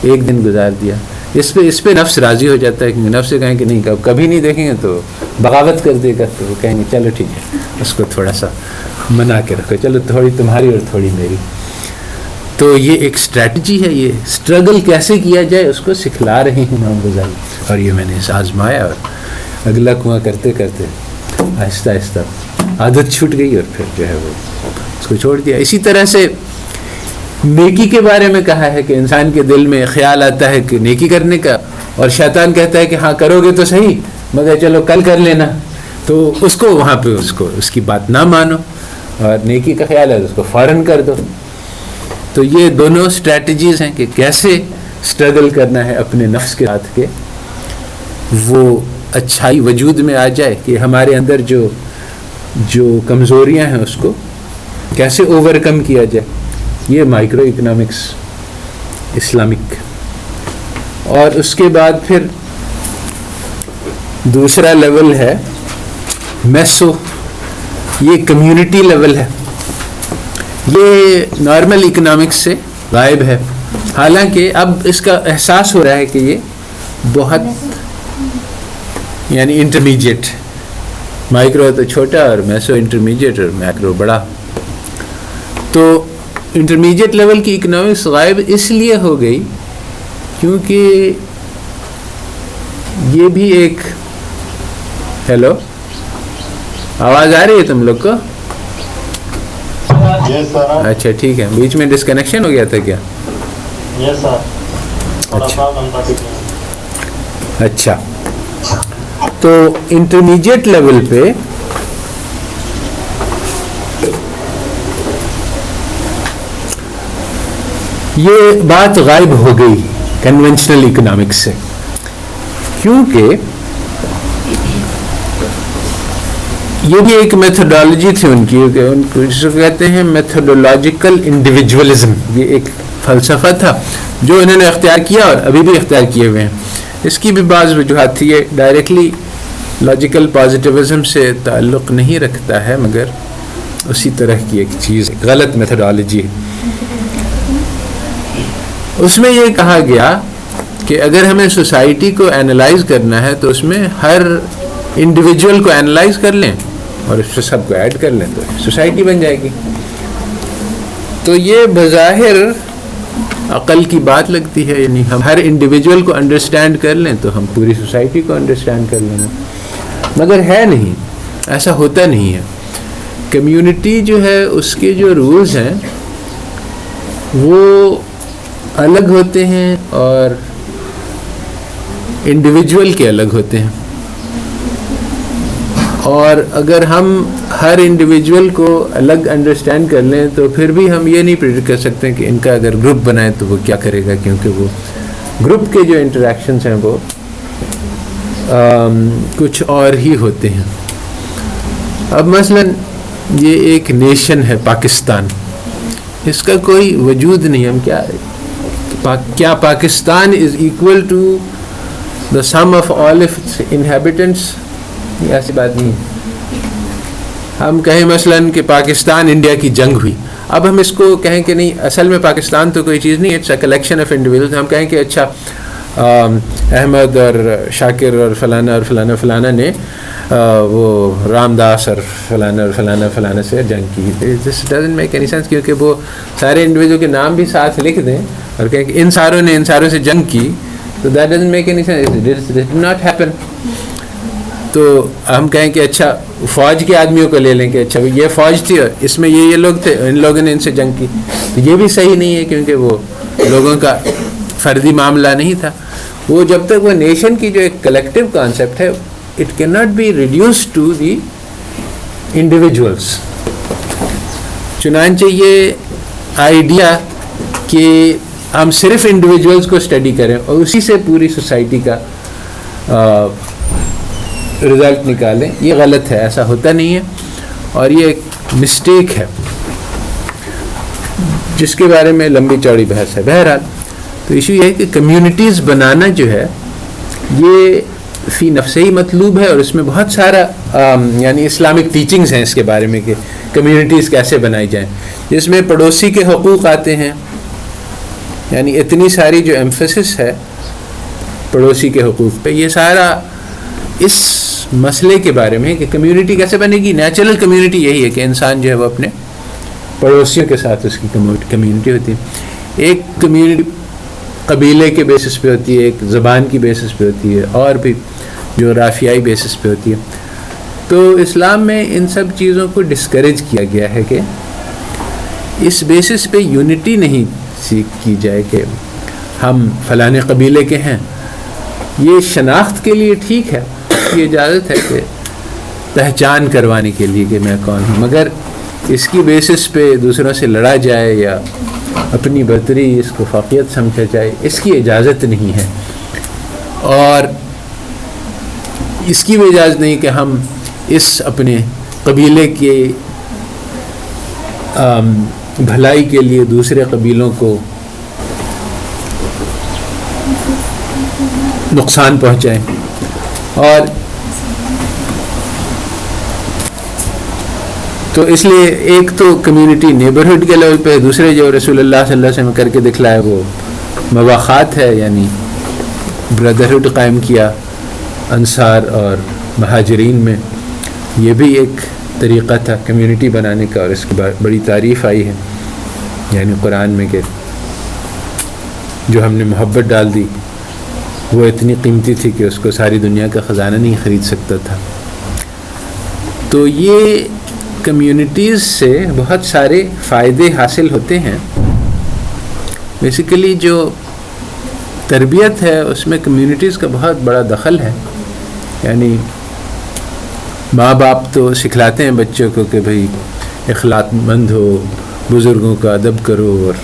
Speaker 1: ایک دن گزار دیا، اس پہ نفس راضی ہو جاتا ہے کیونکہ نفس سے کہیں کہ نہیں کبھی نہیں دیکھیں گے تو بغاوت کر دے گا. تو وہ کہیں گے چلو ٹھیک ہے، اس کو تھوڑا سا منا کے رکھو، چلو تھوڑی تمہاری اور تھوڑی میری. تو یہ ایک اسٹریٹجی ہے. یہ اسٹرگل کیسے کیا جائے اس کو سکھلا رہے ہیں امام غزالی. اور یہ میں نے آزمایا اور اگلا کنواں کرتے کرتے آہستہ آہستہ عادت چھوٹ گئی اور پھر جو ہے وہ اس کو چھوڑ دیا. اسی طرح سے نیکی کے بارے میں کہا ہے کہ انسان کے دل میں خیال آتا ہے کہ نیکی کرنے کا، اور شیطان کہتا ہے کہ ہاں کرو گے تو صحیح مگر چلو کل کر لینا. تو اس کو وہاں پہ اس کی بات نہ مانو، اور نیکی کا خیال ہے اس کو فوراً کر دو. تو یہ دونوں اسٹریٹجیز ہیں کہ کیسے اسٹرگل کرنا ہے اپنے نفس کے ساتھ کہ وہ اچھائی وجود میں آ جائے، کہ ہمارے اندر جو کمزوریاں ہیں اس کو کیسے اوور کم کیا جائے. یہ مائکرو اکنامکس اسلامک. اور اس کے بعد پھر دوسرا لیول ہے میسو، یہ کمیونٹی لیول ہے. یہ نارمل اکنامکس سے غائب ہے. حالانکہ اب اس کا احساس ہو رہا ہے کہ یہ بہت یعنی انٹرمیڈیٹ، مائکرو تو چھوٹا اور میسو انٹرمیڈیٹ اور میکرو بڑا. تو انٹرمیڈیٹ لیول کی اکنامکس غائب اس لیے ہو گئی کیونکہ یہ بھی ایک ہیلو آواز آ رہی ہے تم لوگ کو؟ اچھا ٹھیک ہے، بیچ میں ڈسکنیکشن ہو گیا تھا کیا؟ اچھا، تو انٹرمیڈیٹ لیول پہ یہ بات غائب ہو گئی کنونشنل اکنامکس سے، کیونکہ یہ بھی ایک میتھڈالوجی تھی ان کی، ان کو جس کو کہتے ہیں میتھڈولوجیکل انڈیویجولزم. یہ ایک فلسفہ تھا جو انہوں نے اختیار کیا اور ابھی بھی اختیار کیے ہوئے ہیں. اس کی بھی بعض وجوہات تھی. یہ ڈائریکٹلی لاجیکل پازیٹیوزم سے تعلق نہیں رکھتا ہے، مگر اسی طرح کی ایک چیز، غلط میتھڈالوجی ہے. اس میں یہ کہا گیا کہ اگر ہمیں سوسائٹی کو اینالائز کرنا ہے تو اس میں ہر انڈیویجول کو اینالائز کر لیں اور اس سے سب کو ایڈ کر لیں تو سوسائٹی بن جائے گی. تو یہ بظاہر عقل کی بات لگتی ہے، یعنی ہم ہر انڈیویجول کو انڈرسٹینڈ کر لیں تو ہم پوری سوسائٹی کو انڈرسٹینڈ کر لیں گے، مگر ہے نہیں، ایسا ہوتا نہیں ہے. کمیونٹی جو ہے اس کے جو رولز ہیں وہ الگ ہوتے ہیں اور انڈیویجول کے الگ ہوتے ہیں. اور اگر ہم ہر انڈیویجول کو الگ انڈرسٹینڈ کر لیں تو پھر بھی ہم یہ نہیں پریڈکٹ کر سکتے کہ ان کا اگر گروپ بنائے تو وہ کیا کرے گا، کیونکہ وہ گروپ کے جو انٹریکشنز ہیں وہ کچھ اور ہی ہوتے ہیں. اب مثلا یہ ایک نیشن ہے پاکستان، اس کا کوئی وجود نہیں. ہم کیا Pakistan is equal to the sum of all of its inhabitants? یہ ایسی بات نہیں. ہم کہیں مثلا کہ پاکستان انڈیا کی جنگ ہوئی، اب ہم اس کو کہیں کہ نہیں، اصل میں پاکستان تو کوئی چیز نہیں، it's a collection of individuals. ہم کہیں کہ اچھا احمد اور شاکر اور فلانا فلانا نے وہ رام داس اور فلانا سے جنگ کی. This doesn't make any sense, کیونکہ وہ سارے انڈیویجول کے نام بھی ساتھ لکھ دیں اور کہیں کہ ان ساروں نے ان ساروں سے جنگ کی، تو that doesn't make any sense, this did not happen. تو ہم کہیں کہ اچھا فوج کے آدمیوں کو لے لیں کہ اچھا یہ فوج تھی اور اس میں یہ لوگ تھے، ان لوگوں نے ان سے جنگ کی، تو یہ بھی صحیح نہیں ہے کیونکہ وہ لوگوں کا فردی معاملہ نہیں تھا. وہ جب تک وہ نیشن کی جو ایک کلیکٹیو کانسیپٹ ہے، it can not be reduced to the individuals. چنانچہ یہ آئیڈیا کہ ہم صرف انڈیویجولس کو اسٹڈی کریں اور اسی سے پوری سوسائٹی کا رزلٹ نکالیں، یہ غلط ہے، ایسا ہوتا نہیں ہے اور یہ ایک مسٹیک ہے جس کے بارے میں لمبی چوڑی بحث ہے. بہرحال تو ایشو یہ ہے کہ کمیونٹیز بنانا جو ہے یہ فی نفسہ ہی مطلوب ہے، اور اس میں بہت سارا یعنی اسلامک ٹیچنگز ہیں اس کے بارے میں کہ کمیونٹیز کیسے بنائی جائیں، جس میں پڑوسی کے حقوق آتے ہیں. یعنی اتنی ساری جو ایمفیسس ہے پڑوسی کے حقوق پہ، یہ سارا اس مسئلے کے بارے میں کہ کمیونٹی کیسے بنے گی. نیچرل کمیونٹی یہی ہے کہ انسان جو ہے وہ اپنے پڑوسیوں کے ساتھ اس کی کمیونٹی ہوتی ہے. ایک کمیونٹی قبیلے کے بیسس پہ ہوتی ہے، ایک زبان کی بیسس پہ ہوتی ہے، اور بھی جغرافیائی بیسس پہ ہوتی ہے. تو اسلام میں ان سب چیزوں کو ڈسکریج کیا گیا ہے کہ اس بیسس پہ یونٹی نہیں کی جائے کہ ہم فلانے قبیلے کے ہیں. یہ شناخت کے لیے ٹھیک ہے، یہ اجازت ہے کہ پہچان کروانے کے لیے کہ میں کون ہوں، مگر اس کی بیسس پہ دوسروں سے لڑا جائے یا اپنی برتری اس کو فوقیت سمجھا جائے، اس کی اجازت نہیں ہے. اور اس کی بھی اجازت نہیں کہ ہم اس اپنے قبیلے کے بھلائی کے لیے دوسرے قبیلوں کو نقصان پہنچائیں. اور تو اس لیے ایک تو کمیونٹی نیبرہڈ کے لیول پہ، دوسرے جو رسول اللہ صلی اللہ علیہ وسلم کر کے دکھلائے وہ مواخات ہے، یعنی بردرہڈ قائم کیا انصار اور مہاجرین میں، یہ بھی ایک طریقہ تھا کمیونٹی بنانے کا، اور اس کی بڑی تعریف آئی ہے یعنی قرآن میں کہ جو ہم نے محبت ڈال دی وہ اتنی قیمتی تھی کہ اس کو ساری دنیا کا خزانہ نہیں خرید سکتا تھا۔ تو یہ کمیونٹیز سے بہت سارے فائدے حاصل ہوتے ہیں۔ بیسیکلی جو تربیت ہے اس میں کمیونٹیز کا بہت بڑا دخل ہے، یعنی ماں باپ تو سکھلاتے ہیں بچوں کو کہ بھئی اخلاق مند ہو، بزرگوں کا ادب کرو، اور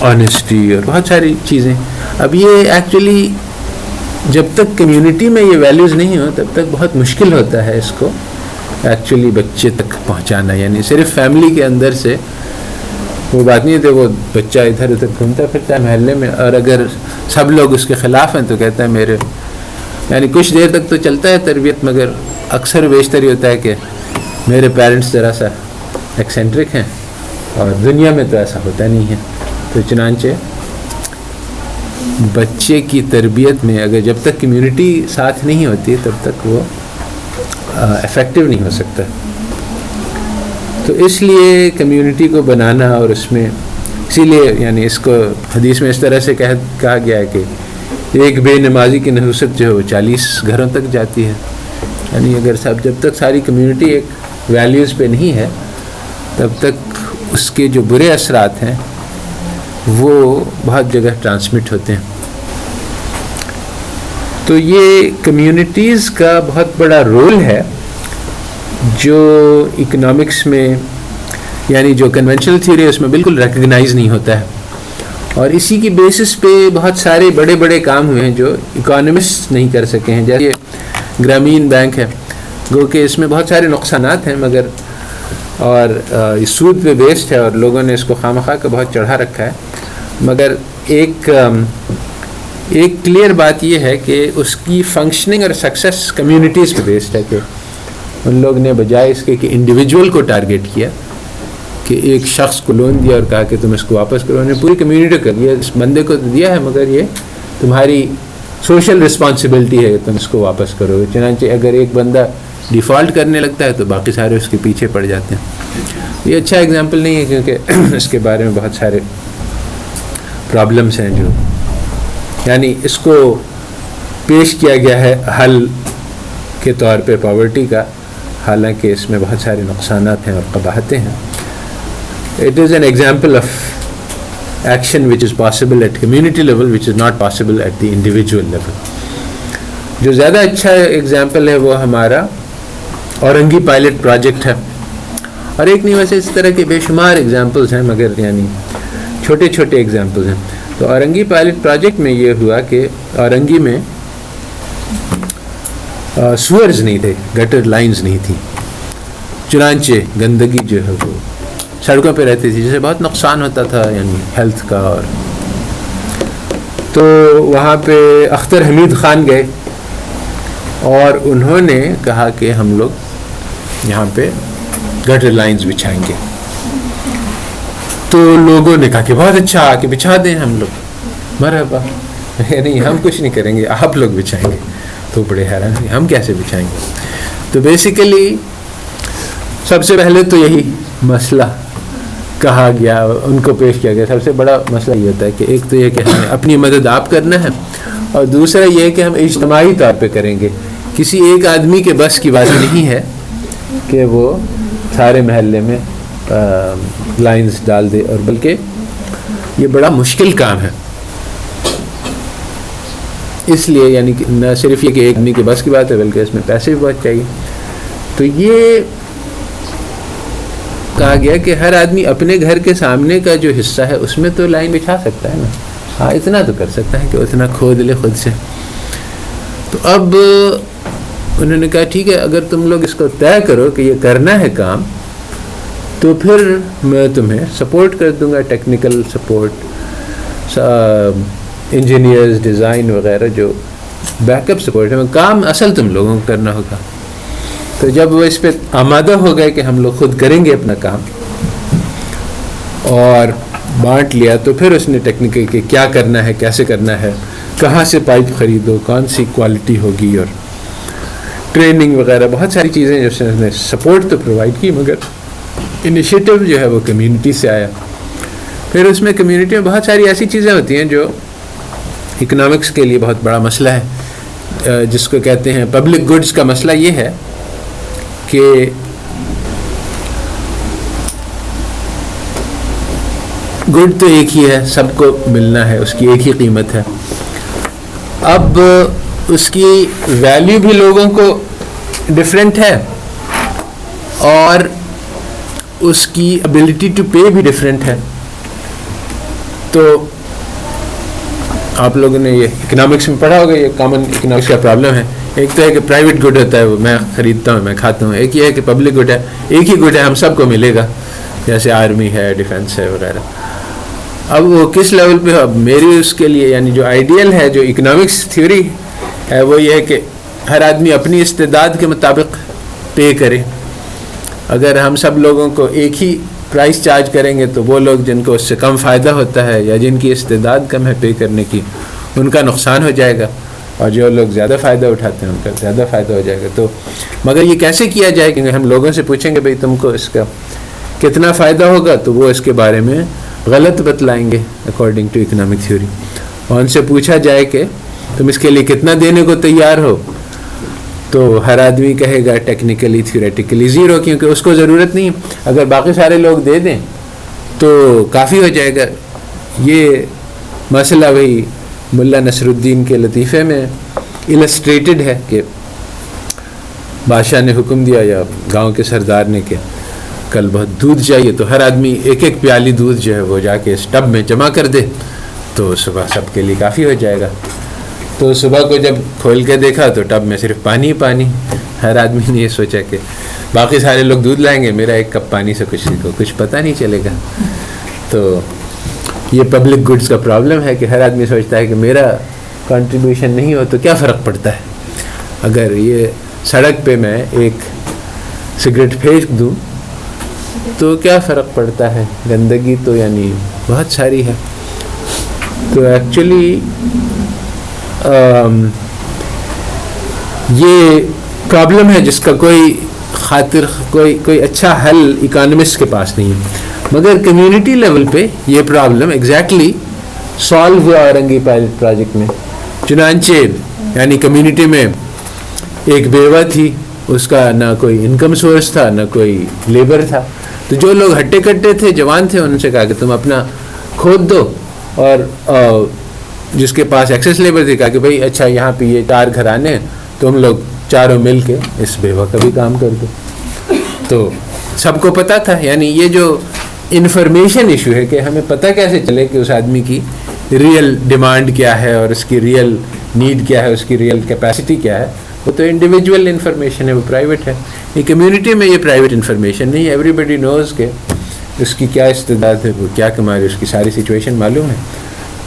Speaker 1: آنیسٹی اور بہت ساری چیزیں۔ اب یہ ایکچولی جب تک کمیونٹی میں یہ ویلیوز نہیں ہو تب تک بہت مشکل ہوتا ہے اس کو ایکچولی بچے تک پہنچانا، یعنی صرف فیملی کے اندر سے وہ بات نہیں ہے وہ بچہ ادھر ادھر گھومتا پھرتا ہے محلے میں، اور اگر سب لوگ اس کے خلاف ہیں تو کہتا ہے میرے، یعنی کچھ دیر تک تو چلتا ہے تربیت، مگر اکثر بیشتر یہ ہوتا ہے کہ میرے پیرنٹس ذرا سا ایکسینٹرک ہیں اور دنیا میں تو ایسا ہوتا نہیں ہے۔ تو چنانچہ بچے کی تربیت میں اگر جب تک کمیونٹی ساتھ نہیں ہوتی تب تک وہ افیکٹو نہیں ہو سکتا۔ تو اس لیے کمیونٹی کو بنانا، اور اس میں اسی لیے یعنی اس کو حدیث میں اس طرح سے کہا گیا ہے کہ ایک بے نمازی کی نحوست جو ہے وہ 40 گھروں تک جاتی ہے، یعنی اگر جب تک ساری کمیونٹی ایک ویلیوز پہ نہیں ہے تب تک اس کے جو برے اثرات ہیں وہ بہت جگہ ٹرانسمٹ ہوتے ہیں۔ تو یہ کمیونٹیز کا بہت بڑا رول ہے جو اکنامکس میں، یعنی جو کنونشنل تھیوری ہے اس میں بالکل ریکگنائز نہیں ہوتا ہے، اور اسی کی بیسس پہ بہت سارے بڑے بڑے کام ہوئے ہیں جو اکانومسٹ نہیں کر سکے ہیں، جیسے گرامین بینک ہے، گو کہ اس میں بہت سارے نقصانات ہیں مگر اور سود پہ بیسڈ ہے اور لوگوں نے اس کو خواہ کا بہت چڑھا رکھا ہے، مگر ایک کلیئر بات یہ ہے کہ اس کی فنکشننگ اور سکسیس کمیونٹیز پہ بیسڈ ہے، کہ ان لوگ نے بجائے اس کے کہ انڈیویجول کو ٹارگیٹ کیا، کہ ایک شخص کو لون دیا اور کہا کہ تم اس کو واپس کرو، انہوں نے پوری کمیونٹی کو دیا، اس بندے کو دیا ہے مگر یہ تمہاری سوشل رسپانسبلٹی ہے کہ تم اس کو واپس کرو۔ چنانچہ اگر ایک بندہ ڈیفالٹ کرنے لگتا ہے تو باقی سارے اس کے پیچھے پڑ جاتے ہیں۔ یہ اچھا ایگزامپل نہیں ہے کیونکہ اس کے بارے میں بہت سارے پرابلمس ہیں جو، یعنی اس کو پیش کیا گیا ہے حل کے طور پہ پاورٹی کا، حالانکہ اس میں بہت سارے نقصانات ہیں اور قباحتیں ہیں۔ It is an example of action which is possible at community level, which is not possible at the individual level. جو زیادہ اچھا ایگزامپل ہے وہ ہمارا اورنگی پائلٹ پروجیکٹ ہے، اور ایک نہیں ویسے اس طرح کے بے شمار ایگزامپلس ہیں مگر یعنی چھوٹے چھوٹے ایگزامپلس ہیں۔ تو اورنگی پائلٹ پروجیکٹ میں یہ ہوا کہ اورنگی میں سورز نہیں تھے، گٹر لائنز نہیں تھیں، چنانچہ گندگی جو ہے وہ سڑکوں پہ رہتی تھی، جس سے بہت نقصان ہوتا تھا یعنی ہیلتھ کا۔ اور تو وہاں پہ اختر حمید خان گئے اور انہوں نے کہا کہ ہم لوگ یہاں پہ گٹر لائنز بچھائیں گے۔ تو لوگوں نے کہا کہ بہت اچھا، آ کے بچھا دیں ہم لوگ، مرحبا، نہیں ہم کچھ نہیں کریں گے، آپ لوگ بچھائیں گے۔ تو بڑے حیران ہیں ہم کیسے بچھائیں گے۔ تو بیسیکلی سب سے پہلے تو یہی مسئلہ کہا گیا، ان کو پیش کیا گیا۔ سب سے بڑا مسئلہ یہ ہوتا ہے کہ ایک تو یہ کہ ہمیں اپنی مدد آپ کرنا ہے، اور دوسرا یہ کہ ہم اجتماعی طور پہ کریں گے، کسی ایک آدمی کے بس کی بات نہیں ہے کہ وہ سارے محلے میں لائنز ڈال دے، اور بلکہ یہ بڑا مشکل کام ہے۔ اس لیے یعنی کہ نہ صرف یہ کہ ایک آدمی کے بس کی بات ہے بلکہ اس میں پیسے بھی بہت چاہیے۔ تو یہ کہا گیا کہ ہر آدمی اپنے گھر کے سامنے کا جو حصہ ہے اس میں تو لائن بچھا سکتا ہے نا، ہاں اتنا تو کر سکتا ہے کہ اتنا کھود لے خود سے۔ تو اب انہوں نے کہا ٹھیک ہے، اگر تم لوگ اس کو طے کرو کہ یہ کرنا ہے کام تو پھر میں تمہیں سپورٹ کر دوں گا، ٹیکنیکل سپورٹ، انجینئرز، ڈیزائن وغیرہ جو بیک اپ سپورٹ ہے، کام اصل تم لوگوں کو کرنا ہوگا۔ تو جب وہ اس پہ آمادہ ہو گئے کہ ہم لوگ خود کریں گے اپنا کام، اور بانٹ لیا تو پھر اس نے ٹیکنیکل کہ کیا کرنا ہے، کیسے کرنا ہے، کہاں سے پائپ خریدو، کون سی کوالٹی ہوگی، اور ٹریننگ وغیرہ بہت ساری چیزیں جو اس نے سپورٹ تو پرووائڈ کی، مگر انیشیٹو جو ہے وہ کمیونٹی سے آیا. پھر اس میں کمیونٹی میں بہت ساری ایسی چیزیں ہوتی ہیں جو اکنامکس کے لیے بہت بڑا مسئلہ ہے، جس کو کہتے ہیں پبلک گڈز کا مسئلہ. یہ ہے کہ گڈ تو ایک ہی ہے، سب کو ملنا ہے، اس کی ایک ہی قیمت ہے. اب اس کی ویلیو بھی لوگوں کو ڈفرینٹ ہے اور اس کی ابیلٹی ٹو پے بھی ڈفرینٹ ہے. تو آپ لوگوں نے یہ اکنامکس میں پڑھا ہوگا، یہ کامن اکنامکس کا پرابلم ہے. ایک تو ہے کہ پرائیویٹ گڈ ہوتا ہے، وہ میں خریدتا ہوں، میں کھاتا ہوں. ایک یہ ہے کہ پبلک گڈ ہے، ایک ہی گڈ ہے، ہم سب کو ملے گا، جیسے آرمی ہے، ڈیفینس ہے وغیرہ. اب وہ کس لیول پہ، اب میری اس کے لیے یعنی جو آئیڈیل ہے، جو اکنامکس تھیوری ہے، وہ یہ ہے کہ ہر آدمی اپنی استعداد کے مطابق پے کرے. اگر ہم سب لوگوں کو ایک ہی پرائس چارج کریں گے تو وہ لوگ جن کو اس سے کم فائدہ ہوتا ہے یا جن کی استعداد کم ہے پے کرنے کی، ان کا نقصان ہو جائے گا، اور جو لوگ زیادہ فائدہ اٹھاتے ہیں ان کا زیادہ فائدہ ہو جائے گا. تو مگر یہ کیسے کیا جائے؟ کہ ہم لوگوں سے پوچھیں گے بھئی تم کو اس کا کتنا فائدہ ہوگا، تو وہ اس کے بارے میں غلط بتلائیں گے اکارڈنگ ٹو اکنامک تھیوری. اور ان سے پوچھا جائے کہ تم اس کے لیے کتنا دینے کو تیار ہو، تو ہر آدمی کہے گا ٹیکنیکلی تھیوریٹیکلی زیرو، کیونکہ اس کو ضرورت نہیں. اگر باقی سارے لوگ دے دیں تو کافی ہو جائے گا. یہ مسئلہ وہی ملا نصر الدین کے لطیفے میں السٹریٹڈ ہے کہ بادشاہ نے حکم دیا یا گاؤں کے سردار نے کہ کل بہت دودھ چاہیے، تو ہر آدمی ایک ایک پیالی دودھ جو ہے وہ جا کے اس ٹب میں جمع کر دے، تو صبح سب کے لیے کافی ہو جائے گا. تو صبح کو جب کھول کے دیکھا تو ٹب میں صرف پانی ہی پانی. ہر آدمی نے یہ سوچا کہ باقی سارے لوگ دودھ لائیں گے، میرا ایک کپ پانی سے کچھ پتہ نہیں چلے گا. تو یہ پبلک گڈز کا پرابلم ہے کہ ہر آدمی سوچتا ہے کہ میرا کنٹریبیوشن نہیں ہو تو کیا فرق پڑتا ہے. اگر یہ سڑک پہ میں ایک سگریٹ پھینک دوں تو کیا فرق پڑتا ہے، گندگی تو یعنی بہت ساری ہے. تو ایکچولی یہ پرابلم ہے جس کا کوئی اچھا حل اکانومسٹ کے پاس نہیں ہے. مگر کمیونٹی لیول پہ یہ پرابلم ایگزیکٹلی سالو ہوا اورنگی پائلٹ پروجیکٹ میں. چنانچہ یعنی کمیونٹی میں ایک بیوہ تھی، اس کا نہ کوئی انکم سورس تھا نہ کوئی لیبر تھا. تو جو لوگ ہٹے کٹے تھے، جوان تھے، ان سے کہا کہ تم اپنا کھود دو، اور جس کے پاس ایکسیس لیبر تھی کہا کہ بھئی اچھا یہاں پہ یہ 4 گھرانے ہیں، تم لوگ چاروں مل کے اس بیوہ کا بھی کام کر دو. تو سب کو پتہ تھا. یعنی یہ جو انفارمیشن ایشو ہے کہ ہمیں پتہ کیسے چلے کہ اس آدمی کی ریئل ڈیمانڈ کیا ہے اور اس کی ریئل نیڈ کیا ہے، اس کی ریئل کیپیسٹی کیا ہے، وہ تو انڈیویجول انفارمیشن ہے، وہ پرائیویٹ ہے. یہ کمیونٹی میں یہ پرائیویٹ انفارمیشن نہیں ہے. ایوری بڈی نوز کہ اس کی کیا استعداد ہے، وہ کیا کما رہی ہے، اس کی ساری سچویشن معلوم ہے.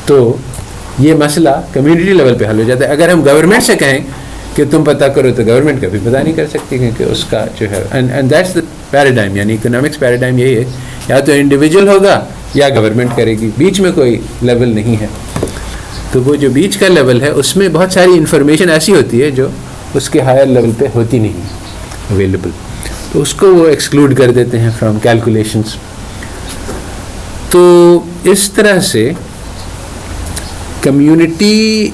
Speaker 1: تو یہ مسئلہ کمیونٹی لیول پہ حل ہو جاتا ہے. اگر ہم گورنمنٹ سے کہیں کہ تم پتہ کرو تو گورنمنٹ کبھی پتہ نہیں کر سکتی، کیونکہ اس کا جو ہے اینڈ دیٹس دا پیراڈائم. یعنی اکنامکس پیراڈائم یہی ہے، یا تو انڈیویجول ہوگا یا گورنمنٹ کرے گی، بیچ میں کوئی لیول نہیں ہے. تو وہ جو بیچ کا لیول ہے اس میں بہت ساری انفارمیشن ایسی ہوتی ہے جو اس کے ہائر لیول پہ ہوتی نہیں اویلیبل، تو اس کو وہ ایکسکلوڈ کر دیتے ہیں فرام کیلکولیشنس. تو اس طرح سے کمیونٹی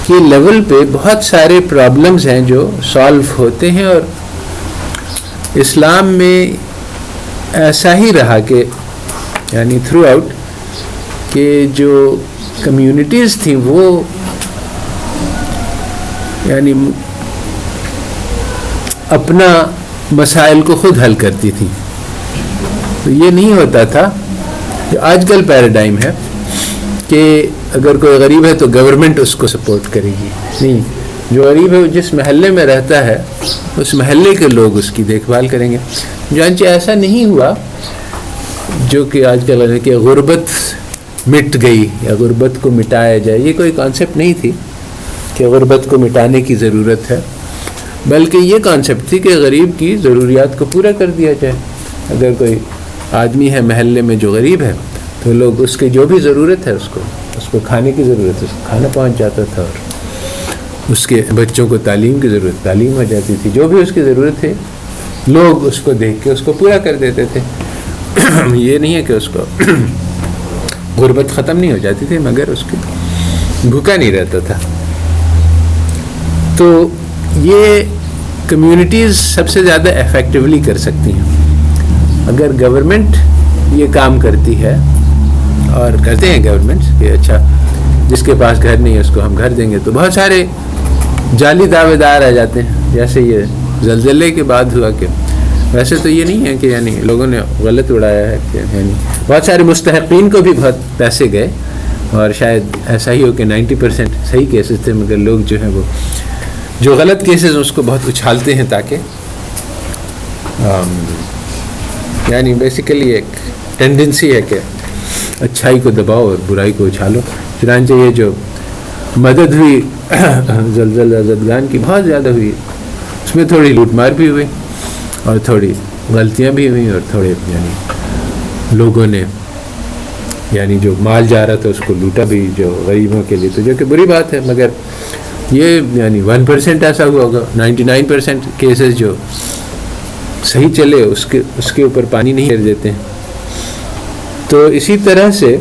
Speaker 1: کے لیول پہ بہت سارے پرابلمز ہیں جو سالو ہوتے ہیں. اور اسلام میں ایسا ہی رہا کہ یعنی تھرو آؤٹ کہ جو کمیونٹیز تھیں وہ یعنی اپنا مسائل کو خود حل کرتی تھی. تو یہ نہیں ہوتا تھا جو آج کل پیراڈائم ہے کہ اگر کوئی غریب ہے تو گورنمنٹ اس کو سپورٹ کرے گی. نہیں، جو غریب ہے جس محلے میں رہتا ہے اس محلے کے لوگ اس کی دیکھ بھال کریں گے. جانچہ ایسا نہیں ہوا جو کہ آج کل ہے کہ غربت مٹ گئی یا غربت کو مٹایا جائے. یہ کوئی کانسیپٹ نہیں تھی کہ غربت کو مٹانے کی ضرورت ہے. بلکہ یہ کانسیپٹ تھی کہ غریب کی ضروریات کو پورا کر دیا جائے. اگر کوئی آدمی ہے محلے میں جو غریب ہے تو لوگ اس کی جو بھی ضرورت ہے اس کو کھانے کی ضرورت ہے اس کو کھانا پہنچ جاتا تھا, اور اس کے بچوں کو تعلیم کی ضرورت تعلیم ہو جاتی تھی. جو بھی اس کی ضرورت ہے لوگ اس کو دیکھ کے اس کو پورا کر دیتے تھے. یہ نہیں ہے کہ اس کو غربت ختم نہیں ہو جاتی تھی مگر اس کی بھوکا نہیں رہتا تھا. تو یہ کمیونٹیز سب سے زیادہ افیکٹولی کر سکتی ہیں اگر گورنمنٹ یہ کام کرتی ہے, اور کرتے ہیں گورنمنٹ کہ اچھا جس کے پاس گھر نہیں ہے اس کو ہم گھر دیں گے. تو بہت سارے جعلی دعوے دار آ جاتے ہیں, جیسے یہ زلزلے کے بعد ہوا کہ ویسے تو یہ نہیں ہے کہ یعنی لوگوں نے غلط اڑایا ہے کہ یعنی بہت سارے مستحقین کو بھی بہت پیسے گئے, اور شاید ایسا ہی ہو کہ 90% صحیح کیسز تھے, مگر لوگ جو ہیں وہ جو غلط کیسز اس کو بہت اچھالتے ہیں تاکہ یعنی بیسیکلی ایک ٹینڈنسی ہے کہ اچھائی کو دباؤ اور برائی کو اچھالو. چنانچہ یہ جو مدد ہوئی زلزلہ زدگان کی بہت زیادہ ہوئی, اس میں تھوڑی لوٹ مار بھی ہوئی اور تھوڑی غلطیاں بھی ہوئیں, اور تھوڑے یعنی لوگوں نے یعنی جو مال جا رہا تھا اس کو لوٹا بھی جو غریبوں کے لیے, تو جو کہ بری بات ہے. مگر یہ یعنی 1% ایسا ہوا ہوگا, 99% کیسز جو صحیح چلے اس کے اوپر پانی نہیں پھیر دیتے ہیں. تو اسی طرح سے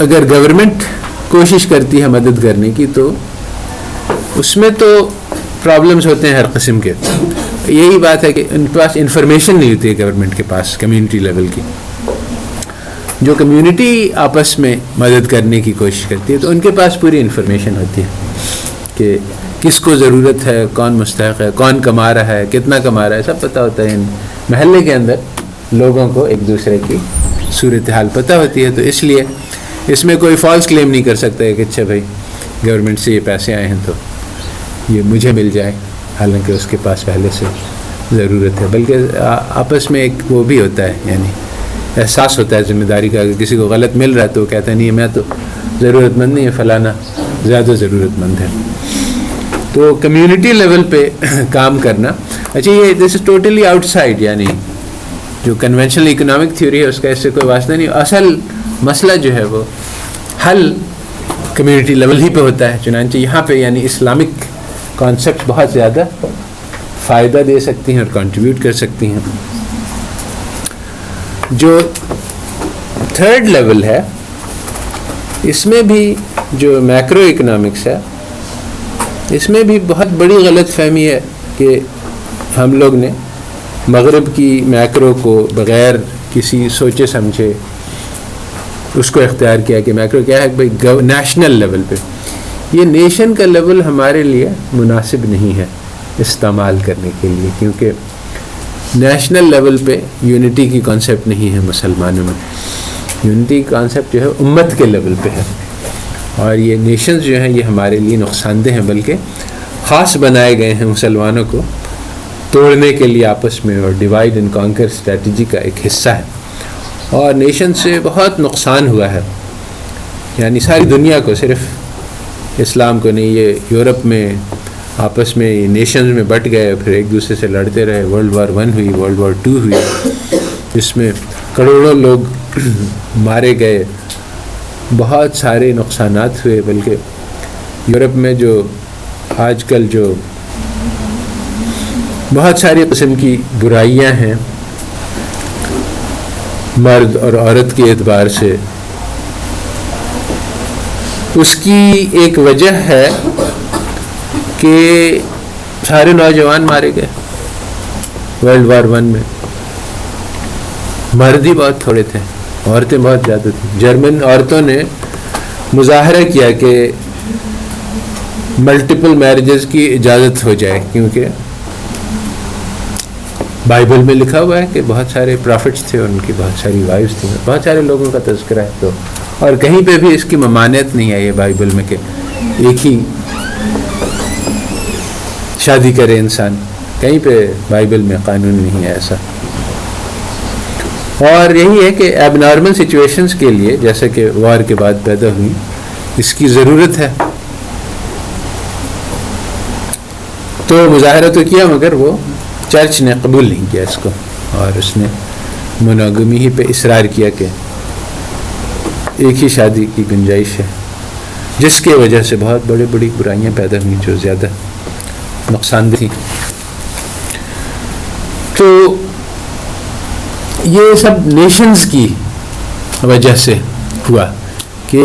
Speaker 1: اگر گورنمنٹ کوشش کرتی ہے مدد کرنے کی تو اس میں تو پرابلمس ہوتے ہیں ہر قسم کے. یہی بات ہے کہ ان کے پاس انفارمیشن نہیں ہوتی ہے گورنمنٹ کے پاس کمیونٹی لیول کی. جو کمیونٹی آپس میں مدد کرنے کی کوشش کرتی ہے تو ان کے پاس پوری انفارمیشن ہوتی ہے کہ کس کو ضرورت ہے, کون مستحق ہے, کون کما رہا ہے, کتنا کما رہا ہے, سب پتہ ہوتا ہے. محلے کے اندر لوگوں کو ایک دوسرے کی صورتحال پتہ ہوتی ہے. تو اس لیے اس میں کوئی فالس کلیم نہیں کر سکتا ہے کہ اچھا بھائی گورنمنٹ سے یہ پیسے آئے ہیں تو یہ مجھے مل جائے, حالانکہ اس کے پاس پہلے سے ضرورت ہے. بلکہ آپس میں ایک وہ بھی ہوتا ہے یعنی احساس ہوتا ہے ذمہ داری کا. اگر کسی کو غلط مل رہا ہے تو وہ کہتا ہے نہیں میں تو ضرورت مند نہیں ہے, فلانا زیادہ ضرورت مند ہے. تو کمیونٹی لیول پہ کام کرنا اچھا یہ دس از ٹوٹلی آؤٹ سائڈ, یعنی جو کنونشنل اکنامک تھیوری ہے اس کا اس سے کوئی واسطہ نہیں. اصل مسئلہ جو ہے وہ حل کمیونٹی لیول ہی پہ ہوتا ہے. چنانچہ یہاں پہ یعنی اسلامک کانسیپٹ بہت زیادہ فائدہ دے سکتی ہیں اور کنٹریبیوٹ کر سکتی ہیں. جو تھرڈ لیول ہے اس میں بھی جو میکرو اکنامکس ہے اس میں بھی بہت بڑی غلط فہمی ہے کہ ہم لوگ نے مغرب کی میکرو کو بغیر کسی سوچے سمجھے اس کو اختیار کیا کہ میکرو کیا ہے بھائی نیشنل لیول پہ. یہ نیشن کا لیول ہمارے لیے مناسب نہیں ہے استعمال کرنے کے لیے, کیونکہ نیشنل لیول پہ یونٹی کی کانسیپٹ نہیں ہے مسلمانوں میں. یونٹی کی کانسیپٹ جو ہے امت کے لیول پہ ہے, اور یہ نیشنز جو ہیں یہ ہمارے لیے نقصان دہ ہیں, بلکہ خاص بنائے گئے ہیں مسلمانوں کو توڑنے کے لیے آپس میں, اور ڈیوائڈ اینڈ کانکر اسٹریٹجی کا ایک حصہ ہے. اور نیشن سے بہت نقصان ہوا ہے, یعنی ساری دنیا کو, صرف اسلام کو نہیں. یہ یورپ میں آپس میں نیشنز میں بٹ گئے, پھر ایک دوسرے سے لڑتے رہے. World War I ہوئی, World War II ہوئی, جس میں کروڑوں لوگ مارے گئے, بہت سارے نقصانات ہوئے. بلکہ یورپ میں جو آج کل جو بہت ساری قسم کی برائیاں ہیں مرد اور عورت کے اعتبار سے, اس کی ایک وجہ ہے کہ سارے نوجوان مارے گئے World War I میں. مرد ہی بہت تھوڑے تھے, عورتیں بہت زیادہ تھیں. جرمن عورتوں نے مظاہرہ کیا کہ ملٹیپل میرجز کی اجازت ہو جائے, کیونکہ بائبل میں لکھا ہوا ہے کہ بہت سارے پرافٹس تھے, ان کی بہت ساری وائفز تھیں, بہت سارے لوگوں کا تذکرہ ہے. تو اور کہیں پہ بھی اس کی ممانعت نہیں ہے یہ بائبل میں کہ ایک ہی شادی کرے انسان, کہیں پہ بائبل میں قانون نہیں ہے ایسا. اور یہی ہے کہ ایب نارمل سچویشنز کے لیے, جیسے کہ وار کے بعد پیدا ہوئی, اس کی ضرورت ہے. تو مظاہرہ تو کیا مگر وہ چرچ نے قبول نہیں کیا اس کو، اور اس نے منوگمی ہی پہ اصرار کیا کہ ایک ہی شادی کی گنجائش ہے، جس کے وجہ سے بہت بڑی بڑی برائیاں پیدا ہوئیں جو زیادہ نقصان دہ تھیں۔ تو یہ سب نیشنز کی وجہ سے ہوا کہ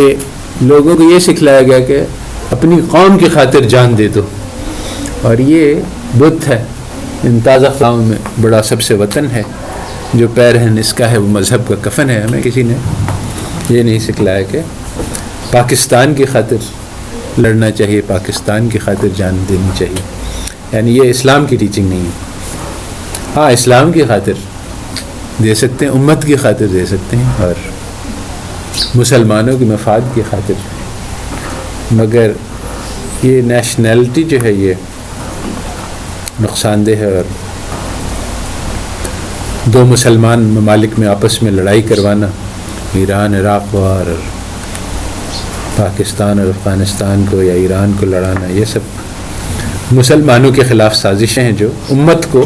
Speaker 1: لوگوں کو یہ سکھلایا گیا کہ اپنی قوم کی خاطر جان دے دو، اور یہ بت ہے ان تازہ قوم میں بڑا سب سے وطن ہے، جو پیرہن اس کا ہے وہ مذہب کا کفن ہے۔ ہمیں کسی نے یہ نہیں سکھلایا کہ پاکستان کی خاطر لڑنا چاہیے، پاکستان کی خاطر جان دینی چاہیے، یعنی یہ اسلام کی ٹیچنگ نہیں ہے۔ ہاں اسلام کی خاطر دے سکتے ہیں، امت کی خاطر دے سکتے ہیں، اور مسلمانوں کے مفاد کی خاطر، مگر یہ نیشنلٹی جو ہے یہ نقصان دہ ہے، اور دو مسلمان ممالک میں آپس میں لڑائی کروانا، ایران عراق وار، اور پاکستان اور افغانستان کو یا ایران کو لڑانا، یہ سب مسلمانوں کے خلاف سازشیں ہیں جو امت کو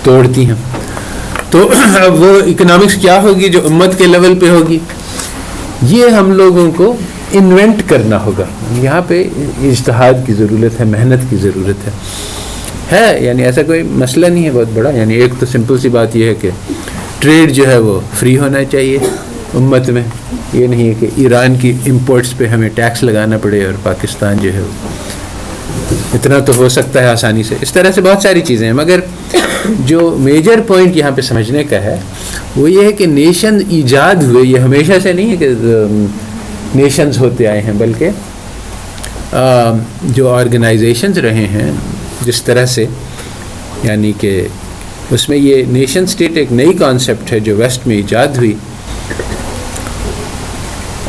Speaker 1: توڑتی ہیں۔ تو اب وہ اکنامکس کیا ہوگی جو امت کے لیول پہ ہوگی، یہ ہم لوگوں کو انوینٹ کرنا ہوگا۔ یہاں پہ اجتہاد کی ضرورت ہے، محنت کی ضرورت ہے، یعنی ایسا کوئی مسئلہ نہیں ہے بہت بڑا۔ یعنی ایک تو سمپل سی بات یہ ہے کہ ٹریڈ جو ہے وہ فری ہونا چاہیے امت میں، یہ نہیں ہے کہ ایران کی امپورٹس پہ ہمیں ٹیکس لگانا پڑے اور پاکستان جو ہے اتنا تو ہو سکتا ہے آسانی سے۔ اس طرح سے بہت ساری چیزیں ہیں، مگر جو میجر پوائنٹ یہاں پہ سمجھنے کا ہے وہ یہ ہے کہ نیشن ایجاد ہوئے، یہ ہمیشہ سے نہیں ہے کہ نیشنز ہوتے آئے ہیں، بلکہ جو آرگنائزیشنز رہے ہیں جس طرح سے، یعنی کہ اس میں یہ نیشن سٹیٹ ایک نئی کانسیپٹ ہے جو ویسٹ میں ایجاد ہوئی،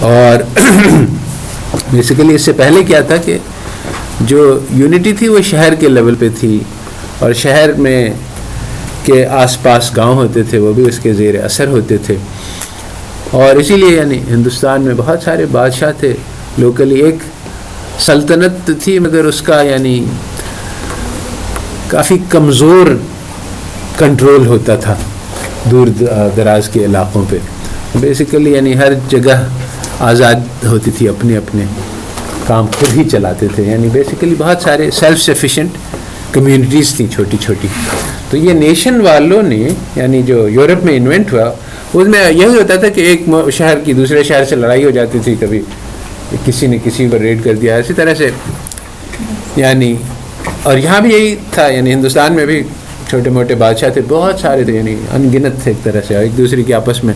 Speaker 1: اور بیسیکلی اس سے پہلے کیا تھا کہ جو یونٹی تھی وہ شہر کے لیول پہ تھی، اور شہر میں کے آس پاس گاؤں ہوتے تھے وہ بھی اس کے زیر اثر ہوتے تھے، اور اسی لیے یعنی ہندوستان میں بہت سارے بادشاہ تھے لوکلی۔ ایک سلطنت تھی مگر اس کا یعنی کافی کمزور کنٹرول ہوتا تھا دور دراز کے علاقوں پہ، بیسیکلی یعنی ہر جگہ آزاد ہوتی تھی، اپنے اپنے کام خود ہی چلاتے تھے، یعنی بیسیکلی بہت سارے سیلف سفیشینٹ کمیونٹیز تھیں چھوٹی چھوٹی۔ تو یہ نیشن والوں نے یعنی جو یورپ میں انوینٹ ہوا، اس میں یہی ہوتا تھا کہ ایک شہر کی دوسرے شہر سے لڑائی ہو جاتی تھی، کبھی کسی نے کسی پر ریڈ کر دیا، اسی طرح سے یعنی، اور یہاں بھی یہی تھا، یعنی ہندوستان میں بھی چھوٹے موٹے بادشاہ تھے، بہت سارے تھے، یعنی انگنت تھے ایک طرح سے، اور ایک دوسرے کی آپس میں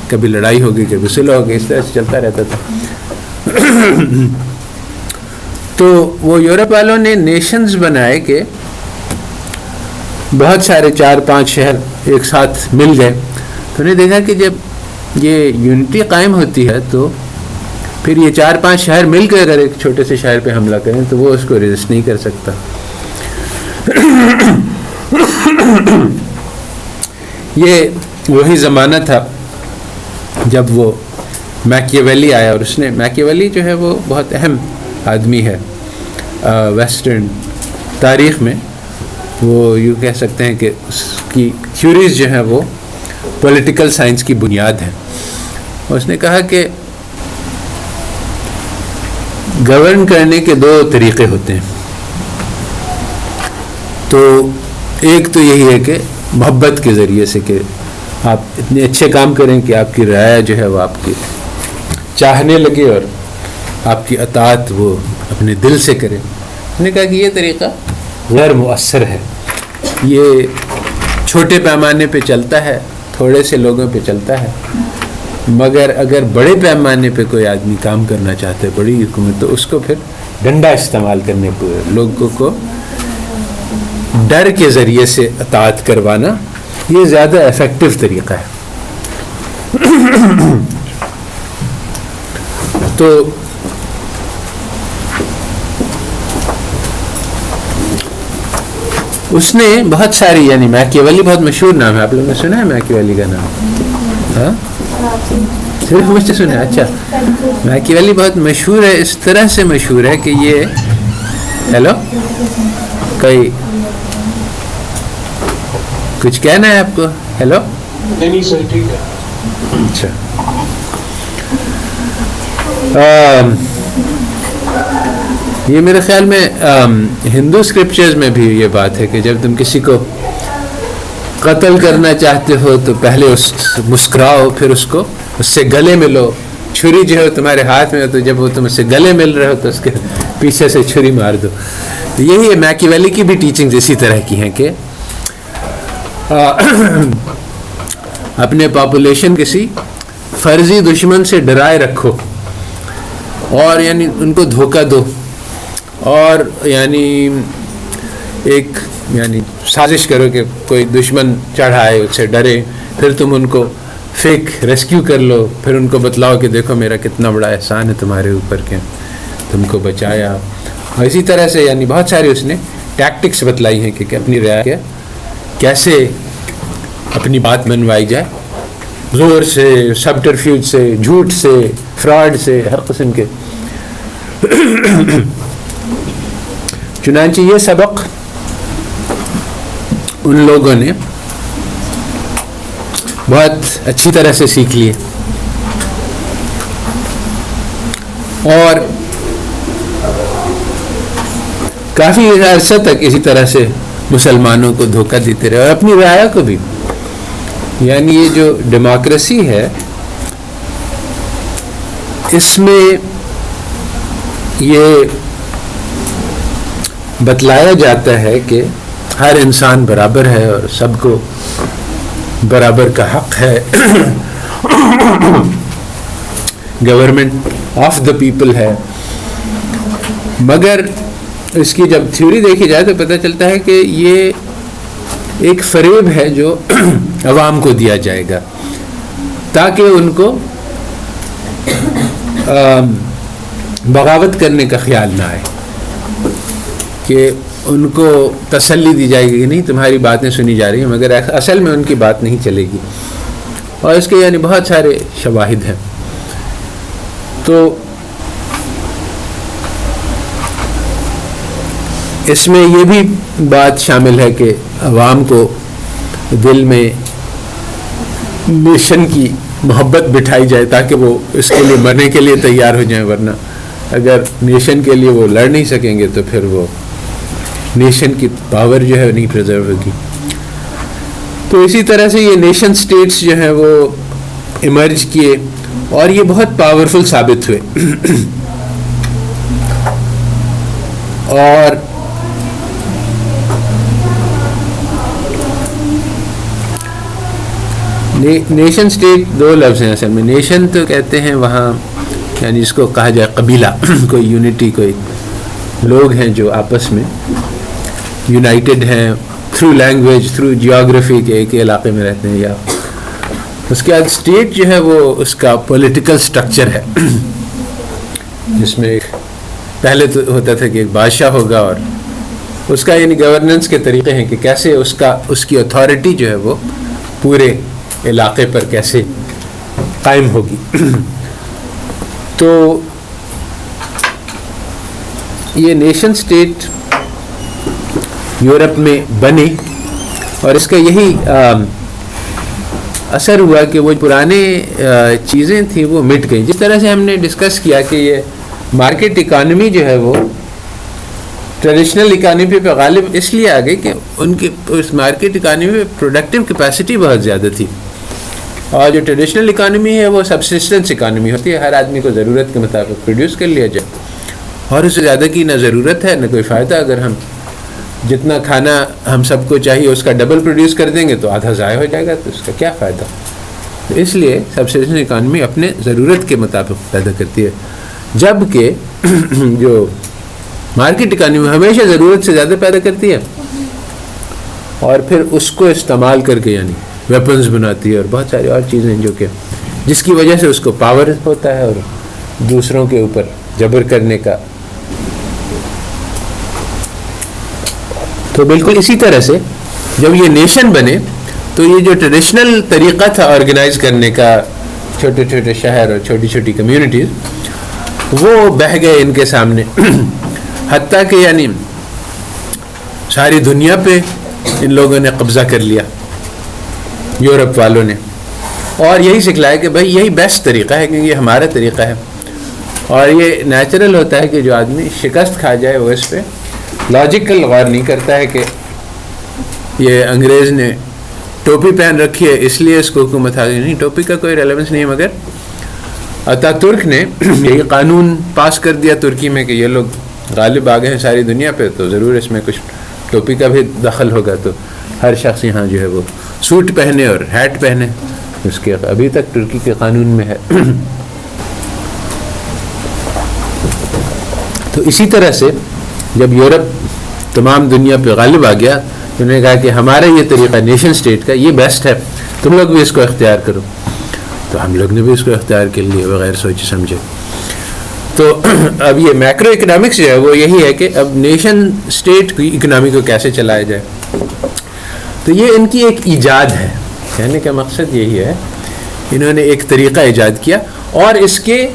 Speaker 1: کبھی لڑائی ہوگی کبھی صلح ہوگی، اس طرح سے چلتا رہتا تھا۔ تو وہ یورپ والوں نے نیشنز بنائے کہ بہت سارے 4-5 شہر ایک ساتھ مل گئے، تو انہیں دیکھا کہ جب یہ یونٹی قائم ہوتی ہے تو پھر یہ 4-5 شہر مل کے اگر ایک چھوٹے سے شہر پہ حملہ کریں تو وہ اس کو ریزسٹ نہیں کر سکتا۔ یہ وہی زمانہ تھا جب وہ میکیاویلی آیا، اور اس نے میکیاویلی جو ہے وہ بہت اہم آدمی ہے ویسٹرن تاریخ میں، وہ یوں کہہ سکتے ہیں کہ اس کی تھیوریز جو ہیں وہ پولیٹیکل سائنس کی بنیاد ہیں۔ اس نے کہا کہ گورن کرنے کے 2 طریقے ہوتے ہیں، تو ایک تو یہی ہے کہ محبت کے ذریعے سے، کہ آپ اتنے اچھے کام کریں کہ آپ کی رعایا جو ہے وہ آپ کی چاہنے لگے اور آپ کی اطاعت وہ اپنے دل سے کرے۔ اس نے کہا کہ یہ طریقہ غیر مؤثر ہے، یہ چھوٹے پیمانے پہ چلتا ہے، تھوڑے سے لوگوں پہ چلتا ہے، مگر اگر بڑے پیمانے پہ کوئی آدمی کام کرنا چاہتا ہے، بڑی حکومت، تو اس کو پھر ڈنڈا استعمال کرنے کو، لوگوں کو ڈر کے ذریعے سے اطاعت کروانا، یہ زیادہ افیکٹو طریقہ ہے۔ تو اس نے بہت ساری، یعنی میکیاویلی بہت مشہور نام ہے، آپ لوگوں نے سنا ہے میکیاویلی کا نام؟ ہاں صرف مجھ سے سنا ہے؟ اچھا، میکیاویلی بہت مشہور ہے، اس طرح سے مشہور ہے کہ یہ ہیلو کوئی کچھ کہنا ہے آپ کو؟ ہیلو؟
Speaker 2: نہیں سر ٹھیک ہے.
Speaker 1: اچھا یہ میرے خیال میں ہندو اسکرپچرز میں بھی یہ بات ہے کہ جب تم کسی کو قتل کرنا چاہتے ہو تو پہلے مسکراؤ، پھر اس سے گلے ملو. چھری جو ہے تمہارے ہاتھ میں ہو تو جب وہ تم اس سے گلے مل رہے ہو تو اس کے پیچھے سے چھری مار دو. تو یہی ہے میکیویلی کی بھی ٹیچنگز اسی طرح کی ہیں کہ اپنے پاپولیشن کسی فرضی دشمن سے ڈرائے رکھو اور یعنی ان کو دھوکہ دو اور یعنی ایک یعنی سازش کرو کہ کوئی دشمن چڑھائے اس سے ڈرے، پھر تم ان کو فیک ریسکیو کر لو، پھر ان کو بتلاؤ کہ دیکھو میرا کتنا بڑا احسان ہے تمہارے اوپر کہ تم کو بچایا. اور اسی طرح سے یعنی بہت ساری اس نے ٹیکٹکس بتلائی ہیں کہ اپنی رعایا کے کیسے اپنی بات منوائی جائے، زور سے، سبٹرفیوج سے، جھوٹ سے، فراڈ سے، ہر قسم کے. چنانچہ یہ سبق ان لوگوں نے بہت اچھی طرح سے سیکھ لیے اور کافی عرصہ تک اسی طرح سے مسلمانوں کو دھوکہ دیتے رہے اور اپنی رعایا کو بھی. یعنی یہ جو ڈیموکریسی ہے اس میں یہ بتلایا جاتا ہے کہ ہر انسان برابر ہے اور سب کو برابر کا حق ہے. گورنمنٹ آف دا پیپل ہے. مگر اس کی جب تھیوری دیکھی جائے تو پتہ چلتا ہے کہ یہ ایک فریب ہے جو عوام کو دیا جائے گا تاکہ ان کو بغاوت کرنے کا خیال نہ آئے، کہ ان کو تسلی دی جائے گی کہ نہیں تمہاری باتیں سنی جا رہی ہیں مگر اصل میں ان کی بات نہیں چلے گی. اور اس کے یعنی بہت سارے شواہد ہیں. تو اس میں یہ بھی بات شامل ہے کہ عوام کو دل میں نیشن کی محبت بٹھائی جائے تاکہ وہ اس کے لیے مرنے کے لیے تیار ہو جائیں، ورنہ اگر نیشن کے لیے وہ لڑ نہیں سکیں گے تو پھر وہ نیشن کی پاور جو ہے نہیں پریزرو ہوگی. تو اسی طرح سے یہ نیشن سٹیٹس جو ہیں وہ ایمرج کیے اور یہ بہت پاورفل ثابت ہوئے. اور نیشن سٹیٹ دو لفظ ہیں اصل میں. نیشن تو کہتے ہیں وہاں یعنی اس کو کہا جائے قبیلہ، کوئی یونٹی، کوئی لوگ ہیں جو آپس میں یونائٹڈ ہیں تھرو لینگویج، تھرو جیوگرافی، کے ایک علاقے میں رہتے ہیں. یا اس کے بعد اسٹیٹ جو ہے وہ اس کا پولیٹیکل سٹرکچر ہے جس میں ایک پہلے تو ہوتا تھا کہ ایک بادشاہ ہوگا اور اس کا یعنی گورننس کے طریقے ہیں کہ کیسے اس کی اتھارٹی جو ہے وہ پورے علاقے پر کیسے قائم ہوگی. تو یہ نیشن سٹیٹ یورپ میں بنے اور اس کا یہی اثر ہوا کہ وہ پرانے چیزیں تھیں وہ مٹ گئیں. جس طرح سے ہم نے ڈسکس کیا کہ یہ مارکیٹ اکانومی جو ہے وہ ٹریڈیشنل اکانومی پہ غالب اس لیے آ گئی کہ ان کی اس مارکیٹ اکانومی میں پروڈکٹیو کیپیسٹی بہت زیادہ تھی، اور جو ٹریڈیشنل اکانومی ہے وہ سبسسٹنس اکانومی ہوتی ہے، ہر آدمی کو ضرورت کے مطابق پروڈیوس کر لیا جائے اور اس سے زیادہ کی نہ ضرورت ہے نہ کوئی فائدہ. اگر ہم جتنا کھانا ہم سب کو چاہیے اس کا ڈبل پروڈیوس کر دیں گے تو آدھا ضائع ہو جائے گا، تو اس کا کیا فائدہ. اس لیے سبسسٹنس اکانومی اپنے ضرورت کے مطابق پیدا کرتی ہے، جبکہ جو مارکیٹ اکانومی ہمیشہ ضرورت سے زیادہ پیدا کرتی ہے اور پھر اس کو استعمال کر کے یعنی ویپنز بناتی ہے اور بہت ساری اور چیزیں جو کہ جس کی وجہ سے اس کو پاور ہوتا ہے اور دوسروں کے اوپر جبر کرنے کا. تو بالکل اسی طرح سے جب یہ نیشن بنے تو یہ جو ٹریڈیشنل طریقہ تھا آرگنائز کرنے کا، چھوٹے چھوٹے شہر اور چھوٹی چھوٹی کمیونٹیز، وہ بہہ گئے ان کے سامنے. حتیٰ کہ یعنی ساری دنیا پہ ان لوگوں نے قبضہ کر لیا، یورپ والوں نے، اور یہی سکھلایا کہ بھائی یہی بیسٹ طریقہ ہے کیونکہ یہ ہمارا طریقہ ہے. اور یہ نیچرل ہوتا ہے کہ جو آدمی شکست کھا جائے وہ اس پہ لاجیکل غور نہیں کرتا ہے کہ یہ انگریز نے ٹوپی پہن رکھی ہے اس لیے اس کو حکومت آ گئی. نہیں، ٹوپی کا کوئی ریلیونس نہیں ہے، مگر اتا ترک نے یہی قانون پاس کر دیا ترکی میں کہ یہ لوگ غالب آ گئے ہیں ساری دنیا پہ، تو ضرور اس میں کچھ ٹوپی کا بھی دخل ہوگا. تو ہر شخص یہاں جو ہے وہ سوٹ پہنے اور ہیٹ پہنے، اس کے ابھی تک ترکی کے قانون میں ہے. تو اسی طرح سے جب یورپ تمام دنیا پہ غالب آ گیا، انہوں نے کہا کہ ہمارا یہ طریقہ نیشن سٹیٹ کا یہ بیسٹ ہے، تم لوگ بھی اس کو اختیار کرو. تو ہم لوگ نے بھی اس کو اختیار کر لیا بغیر سوچے سمجھے. تو اب یہ میکرو اکنامکس جو ہے وہ یہی ہے کہ اب نیشن سٹیٹ کی اکنامی کو کیسے چلایا جائے. تو یہ ان کی ایک ایجاد ہے، کہنے کا مقصد یہی ہے، انہوں نے ایک طریقہ ایجاد کیا اور اس کے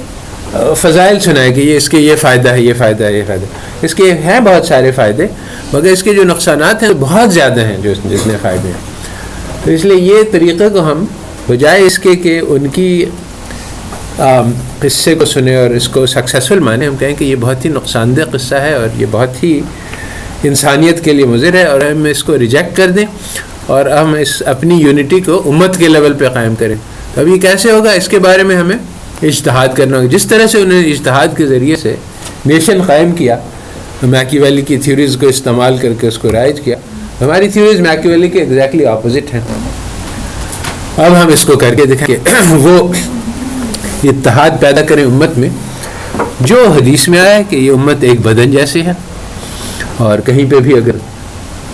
Speaker 1: فضائل سنائے کہ یہ اس کے یہ فائدہ ہے، یہ فائدہ ہے، یہ فائدہ ہے. اس کے ہیں بہت سارے فائدے، مگر اس کے جو نقصانات ہیں بہت زیادہ ہیں جو جتنے فائدے ہیں. تو اس لیے یہ طریقے کو ہم بجائے اس کے کہ ان کی قصے کو سنیں اور اس کو سکسیسفل مانیں، ہم کہیں کہ یہ بہت ہی نقصان دہ قصہ ہے اور یہ بہت ہی انسانیت کے لیے مضر ہے، اور ہم اس کو ریجیکٹ کر دیں اور ہم اس اپنی یونٹی کو امت کے لیول پہ قائم کریں. تو اب یہ کیسے ہوگا، اس کے بارے میں ہمیں اجتہاد کرنا ہوگا. جس طرح سے انہوں نے اجتہاد کے ذریعے سے نیشن قائم کیا، میکیویلی کی تھیوریز کو استعمال کر کے اس کو رائج کیا، ہماری تھیوریز میکیویلی کے ایگزیکٹلی اپوزٹ ہیں. اب ہم اس کو کر کے دکھائیں کہ وہ اتحاد پیدا کریں امت میں، جو حدیث میں آیا ہے کہ یہ امت ایک بدن جیسی ہے، اور کہیں پہ بھی اگر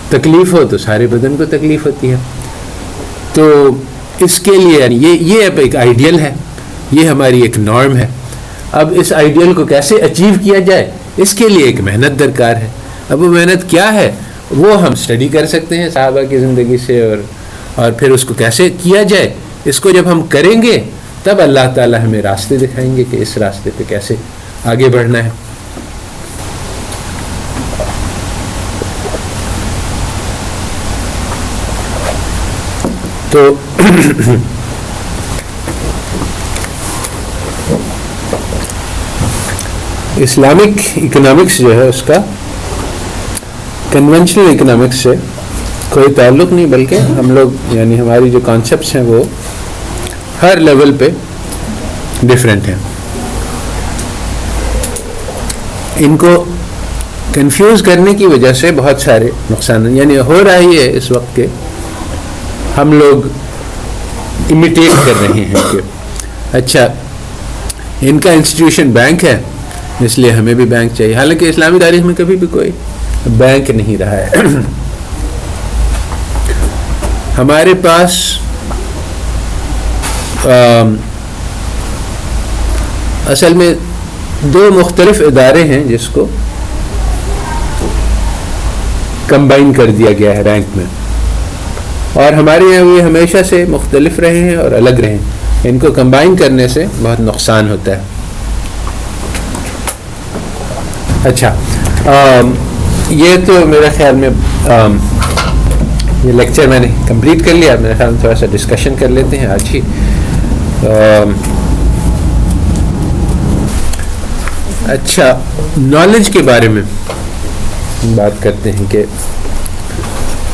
Speaker 1: تکلیف ہو تو سارے بدن کو تکلیف ہوتی ہے. تو اس کے لیے یعنی یہ اب ایک آئیڈیل ہے، یہ ہماری ایک نارم ہے. اب اس آئیڈیل کو کیسے اچیو کیا جائے، اس کے لیے ایک محنت درکار ہے. اب وہ محنت کیا ہے وہ ہم اسٹڈی کر سکتے ہیں صحابہ کی زندگی سے، اور پھر اس کو کیسے کیا جائے، اس کو جب ہم کریں گے تب اللہ تعالیٰ ہمیں راستے دکھائیں گے کہ اس راستے پہ کیسے آگے بڑھنا ہے. تو اسلامک اکنامکس جو ہے اس کا کنونشنل اکنامکس سے کوئی تعلق نہیں، بلکہ ہم لوگ یعنی ہماری جو کانسیپٹس ہیں وہ ہر لیول پہ ڈفرینٹ ہیں. ان کو کنفیوز کرنے کی وجہ سے بہت سارے نقصان یعنی ہو رہا ہی ہے اس وقت کے ہم لوگ امیٹیٹ کر رہے ہیں کہ اچھا ان کا انسٹیٹیوشن بینک ہے اس لیے ہمیں بھی بینک چاہیے، حالانکہ اسلامی تاریخ میں کبھی بھی کوئی بینک نہیں رہا ہے. ہمارے پاس اصل میں دو مختلف ادارے ہیں جس کو کمبائن کر دیا گیا ہے رینک میں، اور ہمارے یہاں یہ ہمیشہ سے مختلف رہے ہیں اور الگ رہے ہیں. ان کو کمبائن کرنے سے بہت نقصان ہوتا ہے. اچھا یہ تو میرے خیال میں یہ لیکچر میں نے کمپلیٹ کر لیا. میرے خیال میں تھوڑا سا ڈسکشن کر لیتے ہیں آج ہی. اچھا نالج کے بارے میں بات کرتے ہیں کہ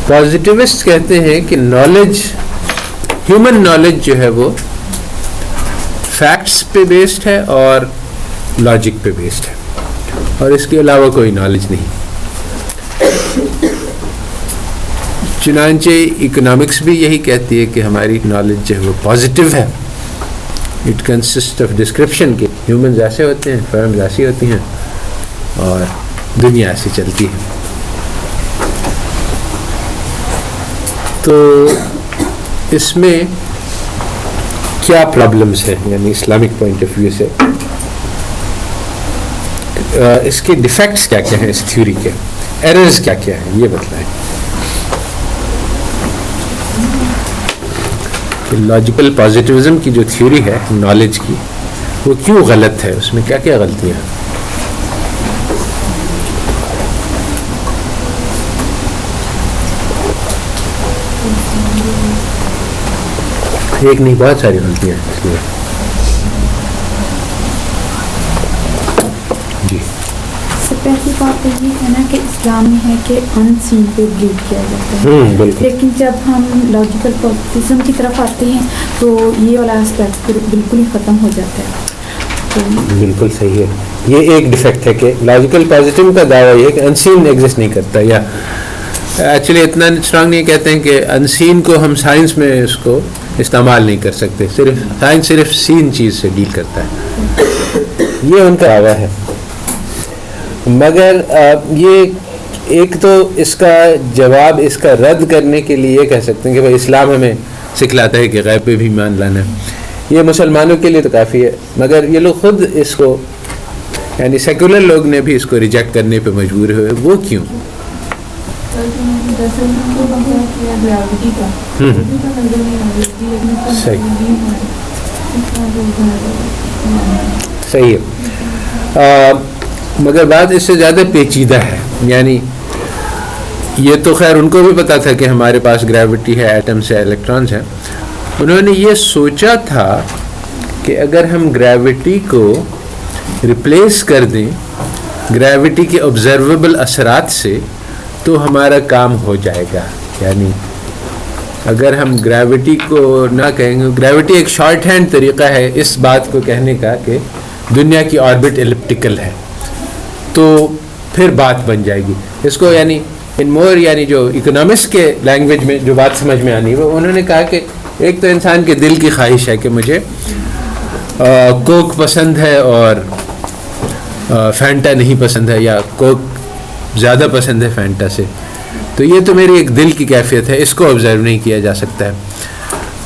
Speaker 1: پازیٹیوسٹ کہتے ہیں کہ نالج، ہیومن نالج جو ہے وہ فیکٹس پہ بیسڈ ہے اور لاجک پہ بیسڈ ہے، اور اس کے علاوہ کوئی نالج نہیں. چنانچہ اکنامکس بھی یہی کہتی ہے کہ ہماری نالج جو ہے وہ پازیٹیو ہے. اٹ کنسسٹ آف ڈسکرپشن کہ ہیومنز ایسے ہوتے ہیں، فرمز ایسی ہوتی ہیں اور دنیا ایسی چلتی ہے. تو اس میں کیا پرابلمس ہیں یعنی اسلامک پوائنٹ آف ویو سے، اس کے ڈیفیکٹس کیا کیا ہیں، اس تھیوری کے ایررز کیا کیا ہیں، یہ بتلائیں. لاجیکل پازیٹیوزم کی جو تھیوری ہے نالج کی وہ کیوں غلط ہے، اس میں کیا کیا غلطیاں ہیں. ایک نہیں بہت ساری غلطیاں ہیں اس لیے. جی
Speaker 3: پہلی بات تو یہ ہے نا کہ اسلام میں ہے کہ ان سین پہ بلیو کیا جاتا ہے,
Speaker 1: بالکل.
Speaker 3: لیکن جب ہم لاجیکل پوزیٹیزم کی طرف آتے ہیں تو یہ والا اسپیکٹ بالکل ہی ختم ہو جاتا ہے.
Speaker 1: بالکل صحیح ہے. یہ ایک ڈیفیکٹ ہے کہ لاجیکل پازیٹیو کا دعویٰ یہ ہے کہ انسین ایگزسٹ نہیں کرتا, یا ایکچولی اتنا اسٹرانگ نہیں کہتے ہیں کہ انسین کو ہم سائنس میں اس کو استعمال نہیں کر سکتے, صرف سائنس صرف سین چیز سے ڈیل کرتا ہے, یہ ان کا دعویٰ ہے. مگر یہ ایک تو اس کا جواب اس کا رد کرنے کے لیے یہ کہہ سکتے ہیں کہ بھائی اسلام ہمیں سکھلاتا ہے کہ غیب پہ بھی ایمان لانا ہے. یہ مسلمانوں کے لیے تو کافی ہے, مگر یہ لوگ خود اس کو یعنی سیکولر لوگ نے بھی اس کو ریجیکٹ کرنے پہ مجبور ہوئے. وہ کیوں؟ صحیح ہے, مگر بات اس سے زیادہ پیچیدہ ہے. یعنی یہ تو خیر ان کو بھی پتا تھا کہ ہمارے پاس گریوٹی ہے, ایٹمس ہے, الیکٹرانز ہیں. انہوں نے یہ سوچا تھا کہ اگر ہم گریوٹی کو ریپلیس کر دیں گریوٹی کے آبزرویبل اثرات سے تو ہمارا کام ہو جائے گا. یعنی اگر ہم گریوٹی کو نہ کہیں گے, گریوٹی ایک شارٹ ہینڈ طریقہ ہے اس بات کو کہنے کا کہ دنیا کی آربٹ ایلپٹیکل ہے, تو پھر بات بن جائے گی. اس کو یعنی ان مور یعنی جو اکنامکس کے لینگویج میں جو بات سمجھ میں آنی ہے وہ انہوں نے کہا کہ ایک تو انسان کے دل کی خواہش ہے کہ مجھے کوک پسند ہے اور فینٹا نہیں پسند ہے, یا کوک زیادہ پسند ہے فینٹا سے, تو یہ تو میری ایک دل کی کیفیت ہے, اس کو آبزرو نہیں کیا جا سکتا ہے.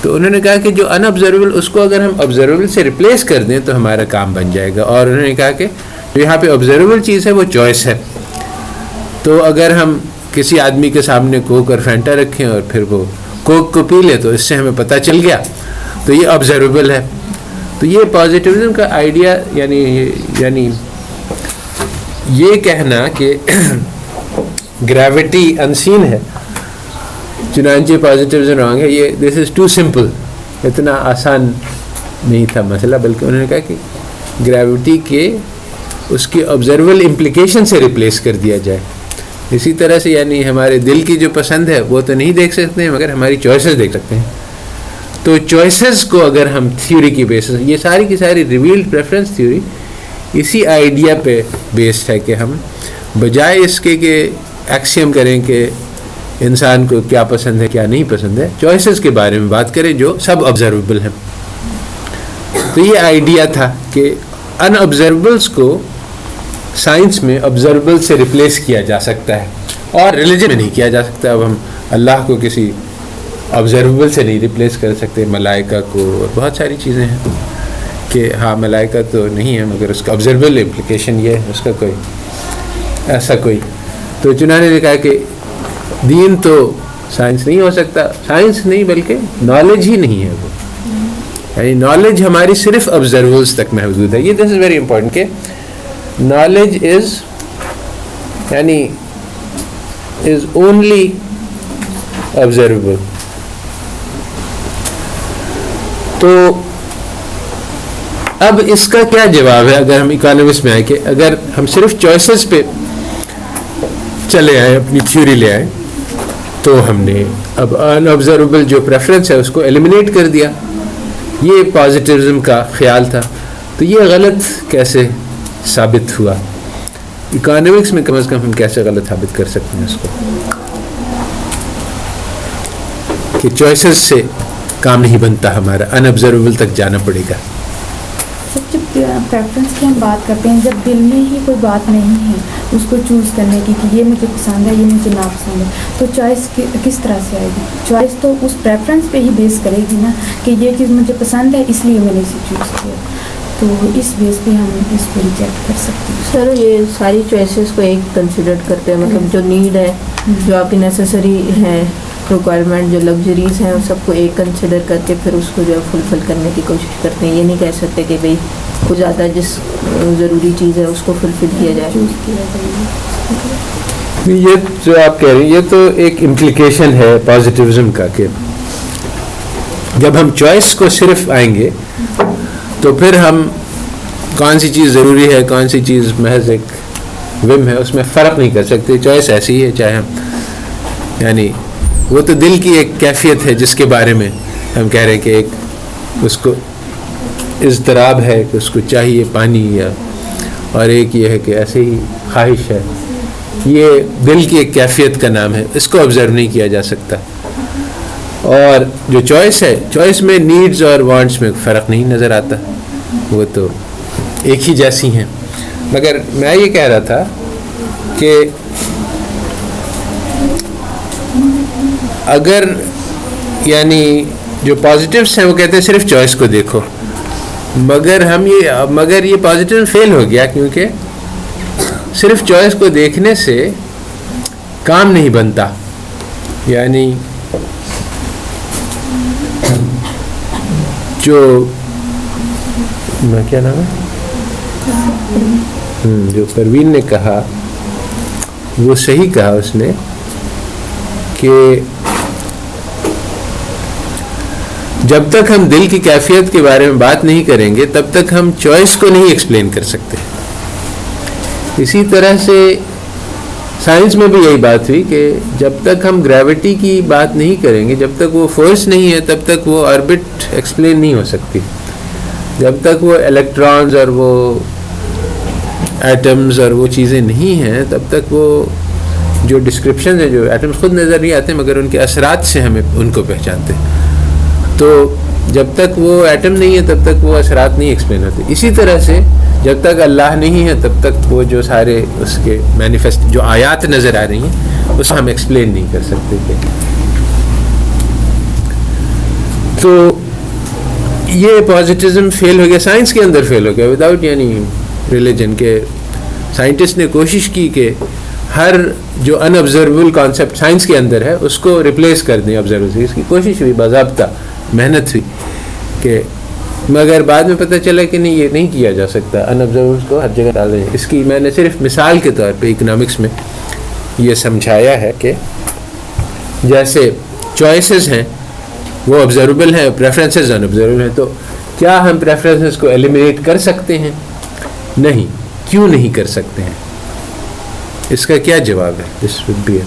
Speaker 1: تو انہوں نے کہا کہ جو ان آبزرویبل اس کو اگر ہم آبزرویبل سے ریپلیس کر دیں تو ہمارا کام بن جائے گا. اور انہوں نے کہا کہ جو یہاں پہ آبزرویبل چیز ہے وہ چوائس ہے. تو اگر ہم کسی آدمی کے سامنے کوک اور فینٹا رکھیں اور پھر وہ کوک کو پی لے تو اس سے ہمیں پتہ چل گیا, تو یہ آبزرویبل ہے. تو یہ پازیٹیوزم کا آئیڈیا یعنی یہ کہنا کہ گریوٹی انسین ہے چنانچہ پازیٹیوزم رانگ ہے, یہ دس از ٹو سمپل. اتنا آسان نہیں تھا مسئلہ, بلکہ انہوں نے کہا کہ گریوٹی کے اس کی آبزرویبل امپلیکیشن سے ریپلیس کر دیا جائے. اسی طرح سے یعنی ہمارے دل کی جو پسند ہے وہ تو نہیں دیکھ سکتے ہیں, مگر ہماری چوائسیز دیکھ سکتے ہیں. تو چوائسیز کو اگر ہم تھیوری کی بیسس, یہ ساری کی ساری ریویلڈ پریفرنس تھیوری اسی آئیڈیا پہ بیسڈ ہے کہ ہم بجائے اس کے کہ ایکسیم کریں کہ انسان کو کیا پسند ہے کیا نہیں پسند ہے, چوائسیز کے بارے میں بات کریں جو سب آبزرویبل ہیں. تو یہ آئیڈیا تھا کہ ان آبزرویبلس کو سائنس میں آبزرویبل سے ریپلیس کیا جا سکتا ہے, اور ریلیجن میں نہیں کیا جا سکتا. اب ہم اللہ کو کسی آبزرویبل سے نہیں ریپلیس کر سکتے, ملائکہ کو, اور بہت ساری چیزیں ہیں کہ ہاں ملائکہ تو نہیں ہے مگر اس کا آبزرویبل امپلیکیشن یہ ہے, اس کا کوئی ایسا کوئی. تو چنانچہ نے کہا کہ دین تو سائنس نہیں ہو سکتا, سائنس نہیں بلکہ نالج ہی نہیں ہے وہ, یعنی نالج ہماری صرف آبزرویبلس تک محدود ہے. یہ دس از ویری امپورٹنٹ کہ نالج از یعنی از اونلی آبزرویبل. تو اب اس کا کیا جواب ہے اگر ہم اکانومکس میں آئے کہ اگر ہم صرف چوائسیز پہ چلے آئے, اپنی تھیوری لے آئے, تو ہم نے اب ان آبزرویبل جو پریفرنس ہے اس کو ایلیمینیٹ کر دیا. یہ پازیٹیوزم کا خیال تھا. تو یہ غلط کیسے ثابت ہوا؟ اکانومکس میں کم از کم ہم کیسے غلط ثابت کر سکتے ہیں اس کو کہ چوائسیز سے کام نہیں بنتا, ہمارا ان آبزرویبل تک جانا پڑے گا.
Speaker 3: سب جب پریفرنس کی ہم بات کرتے ہیں, جب دل میں ہی کوئی بات نہیں ہے اس کو چوز کرنے کی کہ یہ مجھے پسند ہے یہ مجھے ناپسند ہے, تو چوائس کس طرح سے آئے گی؟ چوائس تو اس پریفرنس پہ ہی بیس کرے گی نا کہ یہ چیز مجھے پسند ہے اس لیے میں نے اسے چوز کیا. تو اس بیس پہ ہم اس کو ریجیکٹ کر سکتے ہیں.
Speaker 4: سر یہ ساری چوائسیز کو ایک کنسیڈر کرتے ہیں, مطلب جو نیڈ ہے, جو آپ کی نیسسری ہے ریکوائرمنٹ, جو لگژریز ہیں, ان سب کو ایک کنسیڈر کر کے پھر اس کو جو ہے فلفل کرنے کی کوشش کرتے ہیں. یہ نہیں کہہ سکتے کہ بھئی کچھ زیادہ جس ضروری چیز ہے اس کو فلفل کیا جائے.
Speaker 1: یہ جو آپ کہہ رہے ہیں یہ تو ایک امپلیکیشن ہے پازیٹیوزم کا کہ جب ہم چوائس کو صرف آئیں گے تو پھر ہم کون سی چیز ضروری ہے کون سی چیز محض ایک وم ہے اس میں فرق نہیں کر سکتے. چوائس ایسی ہی ہے چاہے ہم یعنی وہ تو دل کی ایک کیفیت ہے جس کے بارے میں ہم کہہ رہے ہیں کہ ایک اس کو اضطراب ہے کہ اس کو چاہیے پانی یا اور ایک یہ ہے کہ ایسے ہی خواہش ہے. یہ دل کی ایک کیفیت کا نام ہے, اس کو آبزرو نہیں کیا جا سکتا. اور جو چوائس ہے چوائس میں نیڈز اور وانٹس میں فرق نہیں نظر آتا, وہ تو ایک ہی جیسی ہیں. مگر میں یہ کہہ رہا تھا کہ اگر یعنی جو پازیٹیوس ہیں وہ کہتے ہیں صرف چوائس کو دیکھو, مگر یہ پازیٹیو فیل ہو گیا کیونکہ صرف چوائس کو دیکھنے سے کام نہیں بنتا. یعنی جو کیا نام ہے جو پروین نے کہا وہ صحیح کہا اس نے کہ جب تک ہم دل کی کیفیت کے بارے میں بات نہیں کریں گے تب تک ہم چوائس کو نہیں ایکسپلین کر سکتے. اسی طرح سے سائنس میں بھی یہی بات ہوئی کہ جب تک ہم گریوٹی کی بات نہیں کریں گے, جب تک وہ فورس نہیں ہے تب تک وہ آربٹ ایکسپلین نہیں ہو سکتی. جب تک وہ الیکٹرانز اور وہ ایٹمز اور وہ چیزیں نہیں ہیں تب تک وہ جو ڈسکرپشن ہیں, جو ایٹمز خود نظر نہیں آتے مگر ان کے اثرات سے ہمیں ان کو پہچانتے. تو جب تک وہ ایٹم نہیں ہے تب تک وہ اثرات نہیں ایکسپلین ہوتے. اسی طرح سے جب تک اللہ نہیں ہے تب تک وہ جو سارے اس کے مینیفیسٹ جو آیات نظر آ رہی ہیں اس ہم ایکسپلین نہیں کر سکتے تھے. تو یہ پازیٹزم فیل ہو گیا, سائنس کے اندر فیل ہو گیا وداؤٹ یعنی ریلیجن کے. سائنٹسٹ نے کوشش کی کہ ہر جو ان آبزرویبل کانسیپٹ سائنس کے اندر ہے اس کو ریپلیس کر دیں آبزرو سے. اس کی کوشش ہوئی, باضابطہ محنت ہوئی کہ مگر بعد میں پتہ چلا کہ نہیں, یہ نہیں کیا جا سکتا, ان آبزرویبلس کو ہر جگہ ڈال دیں. اس کی میں نے صرف مثال کے طور پہ اکنامکس میں یہ سمجھایا ہے کہ جیسے چوائسیز ہیں وہ آبزرویبل ہیں, پریفرنسز ان آبزرویبل ہیں. تو کیا ہم پریفرنسز کو ایلیمینیٹ کر سکتے ہیں؟ نہیں. کیوں نہیں کر سکتے ہیں؟ اس کا کیا جواب ہے؟ دس وڈ بی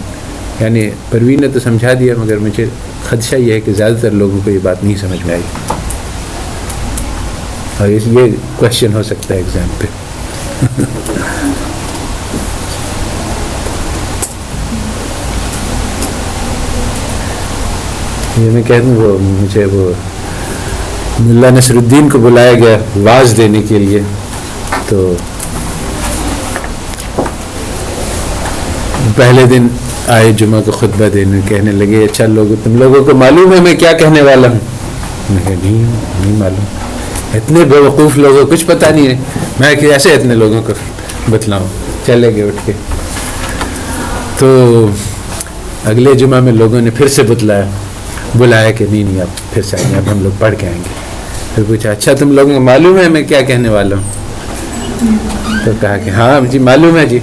Speaker 1: یعنی پروین نے تو سمجھا دیا مگر مجھے خدشہ یہ ہے کہ زیادہ تر لوگوں کو یہ بات نہیں سمجھ میں آئی, اور یہ کوشچن ہو سکتا ہے ایگزام پہ. یہ میں کہہ دوں وہ مجھے وہ ملا نصر الدین کو بلایا گیا واز دینے کے لیے, تو پہلے دن آئے جمعہ کو خطبہ دینے, کہنے لگے اچھا تم لوگوں کو معلوم ہے میں کیا کہنے والا ہوں؟ میں کہا نہیں معلوم, اتنے بیوقوف لوگوں کچھ پتہ نہیں ہے, میں کیسے اتنے لوگوں کو بتلاؤں. چلے گئے اٹھ کے. تو اگلے جمعہ میں لوگوں نے پھر سے بلایا کہ نہیں آپ پھر سے آئیں گے, اب ہم لوگ پڑھ کے آئیں گے. پھر پوچھا اچھا تم لوگوں کو معلوم ہے میں کیا کہنے والا ہوں؟ تو کہا کہ ہاں جی معلوم ہے جی.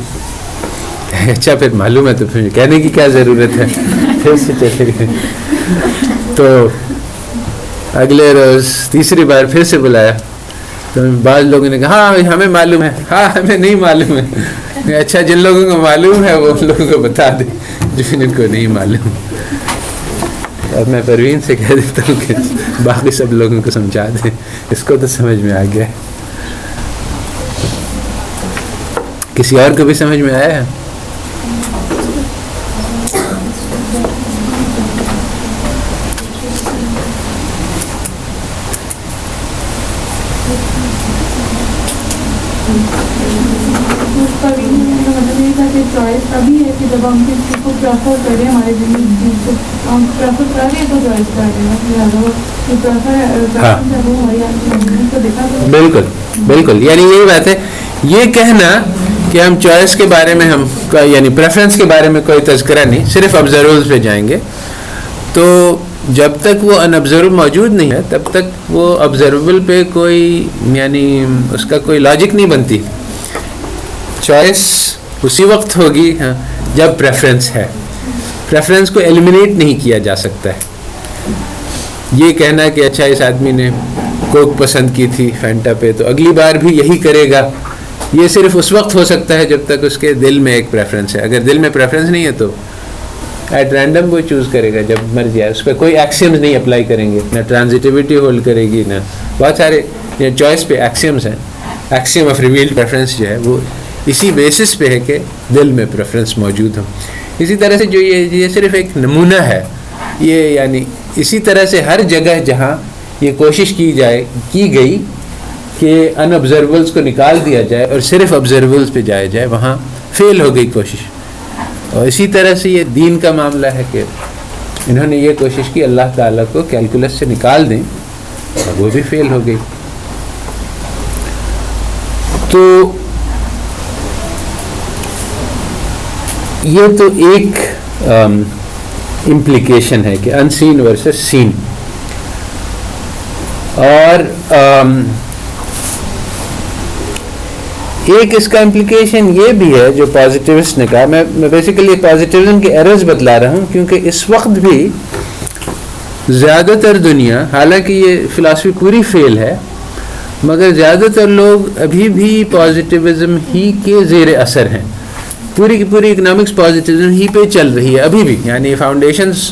Speaker 1: اچھا پھر معلوم ہے تو پھر کہنے کی کیا ضرورت ہے, پھر سے چلے گئے. تو اگلے روز تیسری بار پھر سے بلایا تو بعض لوگوں نے کہا ہاں ہمیں معلوم ہے, ہاں ہمیں نہیں معلوم ہے. اچھا جن لوگوں کو معلوم ہے وہ ان لوگوں کو بتا دیں جن کو نہیں معلوم. اب میں پروین سے کہہ دیتا ہوں کہ باقی سب لوگوں کو سمجھا دیں, اس کو تو سمجھ میں آ گیا ہے. کسی اور کو بھی سمجھ میں آیا ہے؟
Speaker 3: چوائس ابھی ہے کہ جب ہم کسی کو پریفر کریں ہمارے زندگی کو ہم پریفر کر رہے ہیں تو چوائس کر رہے ہیں.
Speaker 1: بالکل بالکل, یعنی یہی بات ہے. یہ کہنا کہ ہم چوائس کے بارے میں ہم یعنی پریفرنس کے بارے میں کوئی تذکرہ نہیں, صرف آبزرویبل پہ جائیں گے, تو جب تک وہ ان آبزرویبل موجود نہیں ہے تب تک وہ آبزرویبل پہ کوئی یعنی اس کا کوئی لاجک نہیں بنتی. چوائس اسی وقت ہوگی ہاں جب پریفرنس ہے. پریفرنس کو ایلیمینیٹ نہیں کیا جا سکتا ہے. یہ کہنا کہ اچھا اس آدمی نے کوک پسند کی تھی فینٹا پہ تو اگلی بار بھی یہی کرے گا، یہ صرف اس وقت ہو سکتا ہے جب تک اس کے دل میں ایک پریفرنس ہے. اگر دل میں پریفرنس نہیں ہے تو ایٹ رینڈم وہ چوز کرے گا جب مر جائے. اس پہ کوئی ایکسیمز نہیں اپلائی کریں گے، نہ ٹرانزٹیوٹی ہولڈ کرے گی، نہ بہت سارے چوائس پہ ایکسیمز ہیں. ایکسیم آف ریویلڈ پریفرنس جو ہے وہ اسی بیسس پہ ہے کہ دل میں پریفرنس موجود ہو. اسی طرح سے جو یہ صرف ایک نمونہ ہے، یہ یعنی اسی طرح سے ہر جگہ جہاں یہ کوشش کی گئی کہ ان آبزرویبلس کو نکال دیا جائے اور صرف آبزرویبلس پہ جایا جائے، وہاں فیل ہو گئی کوشش. اور اسی طرح سے یہ دین کا معاملہ ہے کہ انہوں نے یہ کوشش کی اللہ تعالیٰ کو کیلکولس سے نکال دیں اور وہ بھی فیل ہو گئی. تو یہ تو ایک امپلیکیشن ہے کہ ان سین ورسز سین. اور ایک اس کا امپلیکیشن یہ بھی ہے جو پازیٹیوسٹ نے کہا. میں بیسیکلی پازیٹیوزم کے ایررز بتلا رہا ہوں کیونکہ اس وقت بھی زیادہ تر دنیا، حالانکہ یہ فلاسفی پوری فیل ہے، مگر زیادہ تر لوگ ابھی بھی پازیٹیوزم ہی کے زیر اثر ہیں. پوری کی پوری اکنامکس پازیٹیوزم ہی پہ چل رہی ہے ابھی بھی. یعنی فاؤنڈیشنز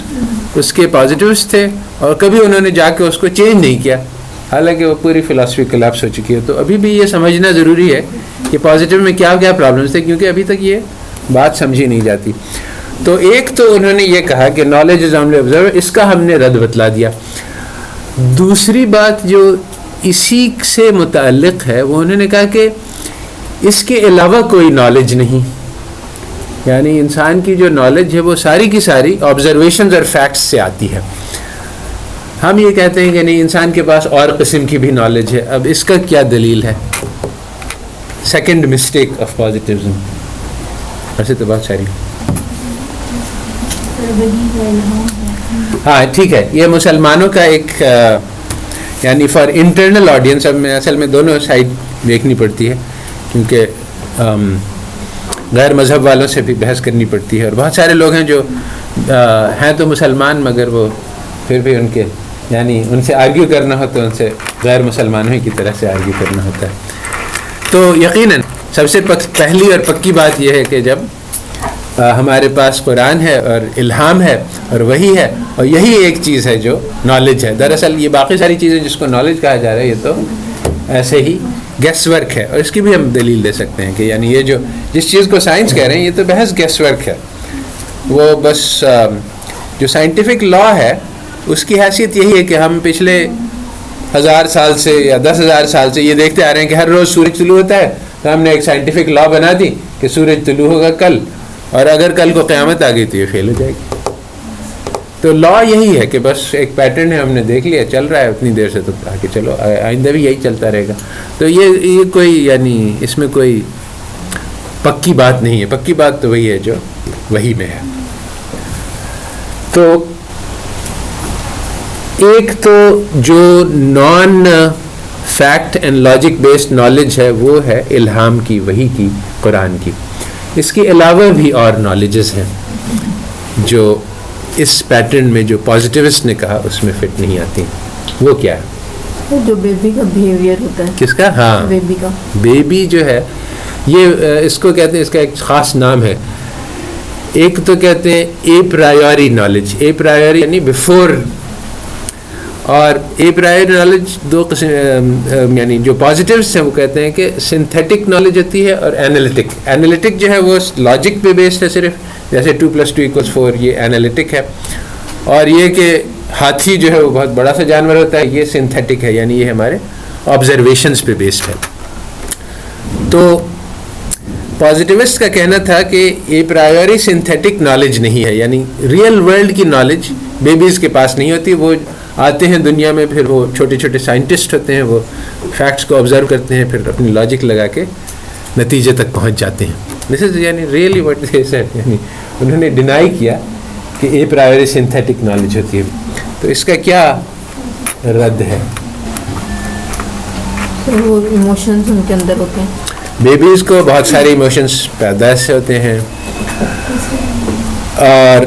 Speaker 1: اس کے پازیٹیوز تھے اور کبھی انہوں نے جا کے اس کو چینج نہیں کیا، حالانکہ وہ پوری فلاسفی کلیپس ہو چکی ہے. تو ابھی بھی یہ سمجھنا ضروری ہے کہ پازیٹیو میں کیا کیا پرابلمس تھے، کیونکہ ابھی تک یہ بات سمجھی نہیں جاتی. تو ایک تو انہوں نے یہ کہا کہ نالج از اونلی آبزرور، اس کا ہم نے رد بتلا دیا. دوسری بات جو اسی سے متعلق ہے وہ انہوں نے کہا کہ اس کے علاوہ کوئی نالج نہیں. یعنی انسان کی جو نالج ہے وہ ساری کی ساری آبزرویشنز اور فیکٹس سے آتی ہے. ہم یہ کہتے ہیں کہ نہیں، انسان کے پاس اور قسم کی بھی نالج ہے. اب اس کا کیا دلیل ہے؟ Second mistake of positivism. ایسے تو بہت ساری. ہاں ٹھیک ہے، یہ مسلمانوں کا ایک یعنی فار انٹرنل آڈینس. اب میں اصل میں دونوں سائڈ دیکھنی پڑتی ہے کیونکہ غیر مذہب والوں سے بھی بحث کرنی پڑتی ہے، اور بہت سارے لوگ ہیں جو ہیں تو مسلمان مگر وہ پھر بھی ان کے یعنی ان سے آرگیو کرنا ہو تو ان سے غیر مسلمانوں ہی کی طرح سے آرگیو کرنا ہوتا ہے. تو یقیناً سب سے پہلی اور پکی بات یہ ہے کہ جب ہمارے پاس قرآن ہے اور الہام ہے اور وحی ہے، اور یہی ایک چیز ہے جو نالج ہے. دراصل یہ باقی ساری چیزیں جس کو نالج کہا جا رہا ہے یہ تو ایسے ہی گیس ورک ہے. اور اس کی بھی ہم دلیل دے سکتے ہیں کہ یعنی یہ جو جس چیز کو سائنس کہہ رہے ہیں یہ تو بحث گیس ورک ہے. وہ بس جو سائنٹیفک لا ہے اس کی حیثیت یہی ہے کہ ہم پچھلے 1000 سال سے یا 10,000 سال سے یہ دیکھتے آ رہے ہیں کہ ہر روز سورج طلوع ہوتا ہے، تو ہم نے ایک سائنٹیفک لا بنا دی کہ سورج طلوع ہوگا کل، اور اگر کل کو قیامت آ گئی تو یہ فیل ہو جائے گی. تو لا یہی ہے کہ بس ایک پیٹرن ہے، ہم نے دیکھ لیا چل رہا ہے اتنی دیر سے، تو آگے چلو آئندہ بھی یہی چلتا رہے گا. تو یہ کوئی یعنی اس میں کوئی پکی بات نہیں ہے. پکی بات تو وہی ہے جو وہی میں ہے. تو ایک تو جو naan fact and logic based knowledge ہے وہ ہے الہام کی، وحی کی، قرآن کی. اس کے علاوہ بھی اور نالجز ہیں جو اس پیٹرن میں جو پازیٹیوسٹ نے کہا اس میں فٹ نہیں آتی. وہ کیا ہے؟
Speaker 4: جو بیبی کا بیہیویئر ہوتا ہے.
Speaker 1: کس کا؟ ہاں
Speaker 4: بیبی کا. بیبی
Speaker 1: جو ہے یہ اس کو کہتے ہیں، اس کا ایک خاص نام ہے. ایک تو کہتے ہیں اے پرائیوری نالج. اے پرائیوری یعنی بیفور، اور اے پرائیوری نالج دو قسم، یعنی جو پازیٹیوز ہیں وہ کہتے ہیں کہ سنتھیٹک نالج ہوتی ہے اور اینالیٹک. اینالیٹک جو ہے وہ لاجک پہ بیسڈ ہے صرف، جیسے 2+2=4 یہ اینالیٹک ہے. اور یہ کہ ہاتھی جو ہے وہ بہت بڑا سا جانور ہوتا ہے، یہ سنتھیٹک ہے، یعنی یہ ہمارے آبزرویشنز پہ بیسڈ ہے. تو پازیٹیوسٹ کا کہنا تھا کہ اے پرائیوری سنتھیٹک نالج نہیں ہے، یعنی ریئل ورلڈ کی نالج بیبیز کے پاس نہیں ہوتی. وہ آتے ہیں دنیا میں، پھر وہ چھوٹے چھوٹے سائنٹسٹ ہوتے ہیں، وہ فیکٹس کو آبزرو کرتے ہیں، پھر اپنی لاجک لگا کے نتیجے تک پہنچ جاتے ہیں. دس از یعنی ریئلی واٹ دس ہے. یعنی انہوں نے ڈینائی کیا کہ اے پرائیوری سنتھیٹک نالج ہوتی ہے. تو اس کا کیا رد ہے؟
Speaker 4: وہ ایموشنز ان کے اندر ہوتے ہیں.
Speaker 1: بیبیز کو بہت سارے ایموشنز پیدائش سے ہوتے ہیں اور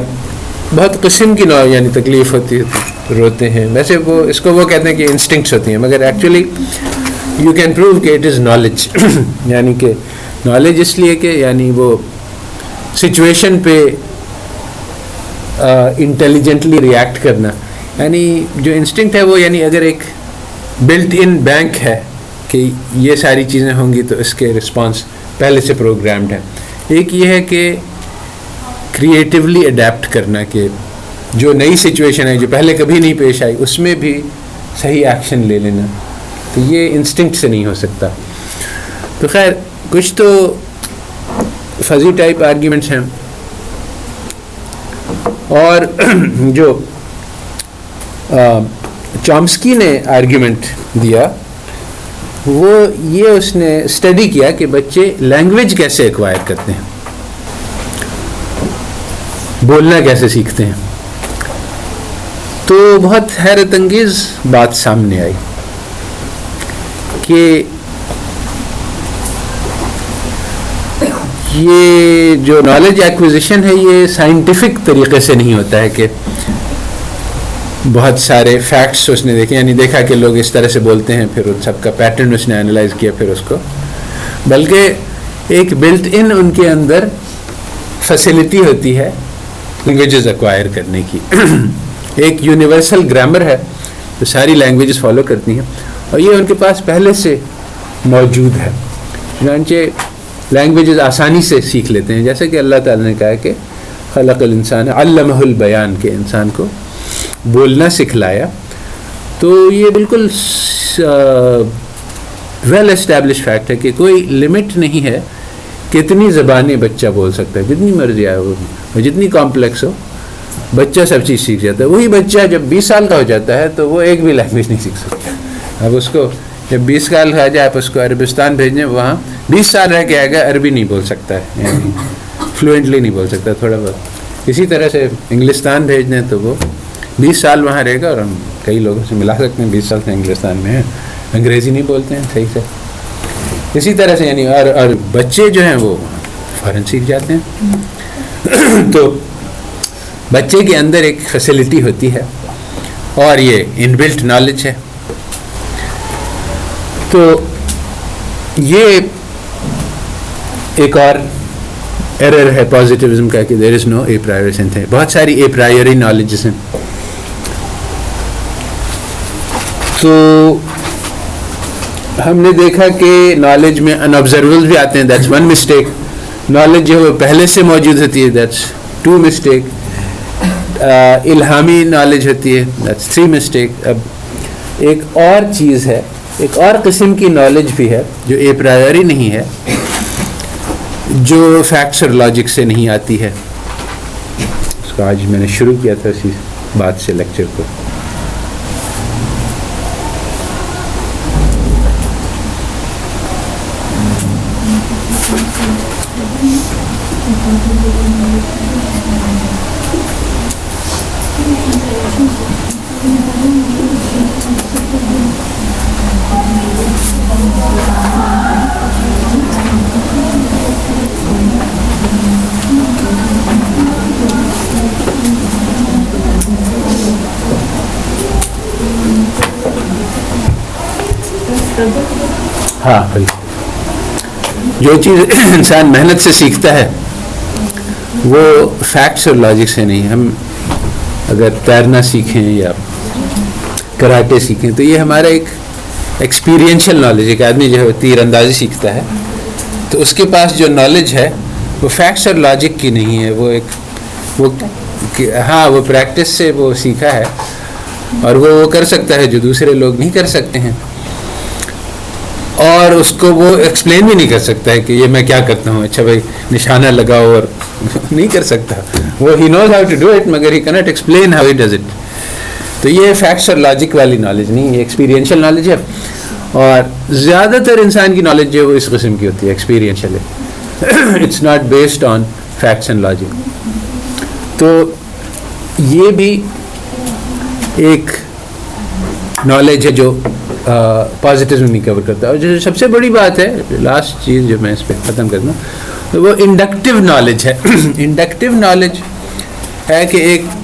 Speaker 1: بہت قسم کی یعنی تکلیف ہوتی ہے. روتے ہیں. ویسے وہ اس کو وہ کہتے ہیں کہ انسٹنکٹس ہوتی ہیں, مگر ایکچولی یو کین پروو کہ اٹ از نالج. یعنی کہ نالج اس لیے کہ یعنی وہ سچویشن پہ انٹیلیجنٹلی ریئیکٹ کرنا. یعنی جو انسٹنکٹ ہے وہ یعنی اگر ایک بلٹ ان بینک ہے کہ یہ ساری چیزیں ہوں گی تو اس کے رسپانس پہلے سے پروگرامڈ ہے. ایک یہ ہے کہ کریٹیولی اڈیپٹ کرنا, کہ جو نئی سچویشن ہے جو پہلے کبھی نہیں پیش آئی اس میں بھی صحیح ایکشن لے لینا. تو یہ انسٹنکٹ سے نہیں ہو سکتا. تو خیر کچھ تو فزی ٹائپ آرگیومنٹس ہیں, اور جو چامسکی نے آرگیومنٹ دیا وہ یہ اس نے اسٹڈی کیا کہ بچے لینگویج کیسے ایکوائر کرتے ہیں, بولنا کیسے سیکھتے ہیں. تو بہت حیرت انگیز بات سامنے آئی کہ یہ جو نالج ایکوزیشن ہے یہ سائنٹیفک طریقے سے نہیں ہوتا ہے کہ بہت سارے فیکٹس اس نے دیکھے, یعنی دیکھا کہ لوگ اس طرح سے بولتے ہیں پھر ان سب کا پیٹرن اس نے انالائز کیا پھر اس کو, بلکہ ایک بلٹ ان ان کے اندر فیسلٹی ہوتی ہے لینگویجز ایکوائر کرنے کی. ایک یونیورسل گرامر ہے جو ساری لینگویجز فالو کرتی ہیں, اور یہ ان کے پاس پہلے سے موجود ہے. چنانچہ لینگویجز آسانی سے سیکھ لیتے ہیں, جیسے کہ اللہ تعالیٰ نے کہا کہ خلق الانسان علمہ البیان, کے انسان کو بولنا سکھلایا. تو یہ بالکل ویل اسٹیبلش فیکٹ ہے کہ کوئی لمٹ نہیں ہے کتنی زبانیں بچہ بول سکتا ہے, جتنی مرضی آئے وہ جتنی کمپلیکس ہو بچہ سب چیز سیکھ جاتا ہے. وہی بچہ جب 20 سال کا ہو جاتا ہے تو وہ ایک بھی لینگویج نہیں سیکھ سکتا. اب اس کو جب 20 سال کا جائے آپ اس کو عربستان بھیجیں, وہاں 20 سال رہ کے آئے گا, عربی نہیں بول سکتا ہے, یعنی فلوئنٹلی نہیں بول سکتا, تھوڑا بہت. اسی طرح سے انگلستان بھیج دیں تو وہ 20 سال وہاں رہے گا, اور ہم کئی لوگوں سے ملا سکتے ہیں 20 سال سے انگلستان میں ہیں, انگریزی نہیں بولتے ہیں صحیح سے. اسی طرح سے یعنی اور بچے جو ہیں وہ فوراً سیکھ جاتے ہیں. تو بچے کے اندر ایک فیسلٹی ہوتی ہے اور یہ ان بلٹ نالج ہے. تو یہ ایک اور ایرر ہے پازیٹیوزم کا کہ دیر از نو اے پرائیوری سینس ہے. بہت ساری اے پرائیوری نالجز ہیں. تو ہم نے دیکھا کہ نالج میں ان آبزرویبل بھی آتے ہیں, دیٹس ون مسٹیک. نالج جو ہے وہ پہلے سے موجود ہوتی ہے, دیٹس ٹو مسٹیک. الہامی نالج ہوتی ہے, دیٹس تھری مسٹیک. اب ایک اور چیز ہے, ایک اور قسم کی نالج بھی ہے جو اے پرائیوری نہیں ہے, جو فیکٹس اور لاجک سے نہیں آتی ہے. اس کو آج میں نے شروع کیا تھا اسی بات سے لیکچر کو. ہاں بالکل, جو چیز انسان محنت سے سیکھتا ہے وہ فیکٹس اور لاجک سے نہیں. ہم اگر تیرنا سیکھیں یا کراٹے سیکھیں تو یہ ہمارا ایک ایکسپیرینشل نالج. ایک آدمی جو ہے تیر اندازی سیکھتا ہے تو اس کے پاس جو نالج ہے وہ فیکٹس اور لاجک کی نہیں ہے, وہ ایک وہ پریکٹس سے وہ سیکھا ہے, اور وہ کر سکتا ہے جو دوسرے لوگ نہیں کر سکتے ہیں, اور اس کو وہ ایکسپلین بھی نہیں کر سکتا ہے کہ یہ میں کیا کرتا ہوں, اچھا بھائی نشانہ لگاؤ, اور نہیں کر سکتا. وہ ہی knows how to do it, مگر he can't explain how he does it. تو یہ فیکٹس اور لاجک والی نالج نہیں, یہ ایکسپیرینشل نالج ہے. اور زیادہ تر انسان کی نالج جو ہے وہ اس قسم کی ہوتی ہے, ایکسپیرینشل ہے, it's not based on facts and logic. تو یہ بھی ایک نالج ہے جو پازیٹیوزم نہیں کور کرتا. اور جو سب سے بڑی بات ہے, لاسٹ چیز جو میں اس پہ ختم کرنا, وہ انڈکٹیو نالج ہے. انڈکٹیو نالج ہے کہ ایک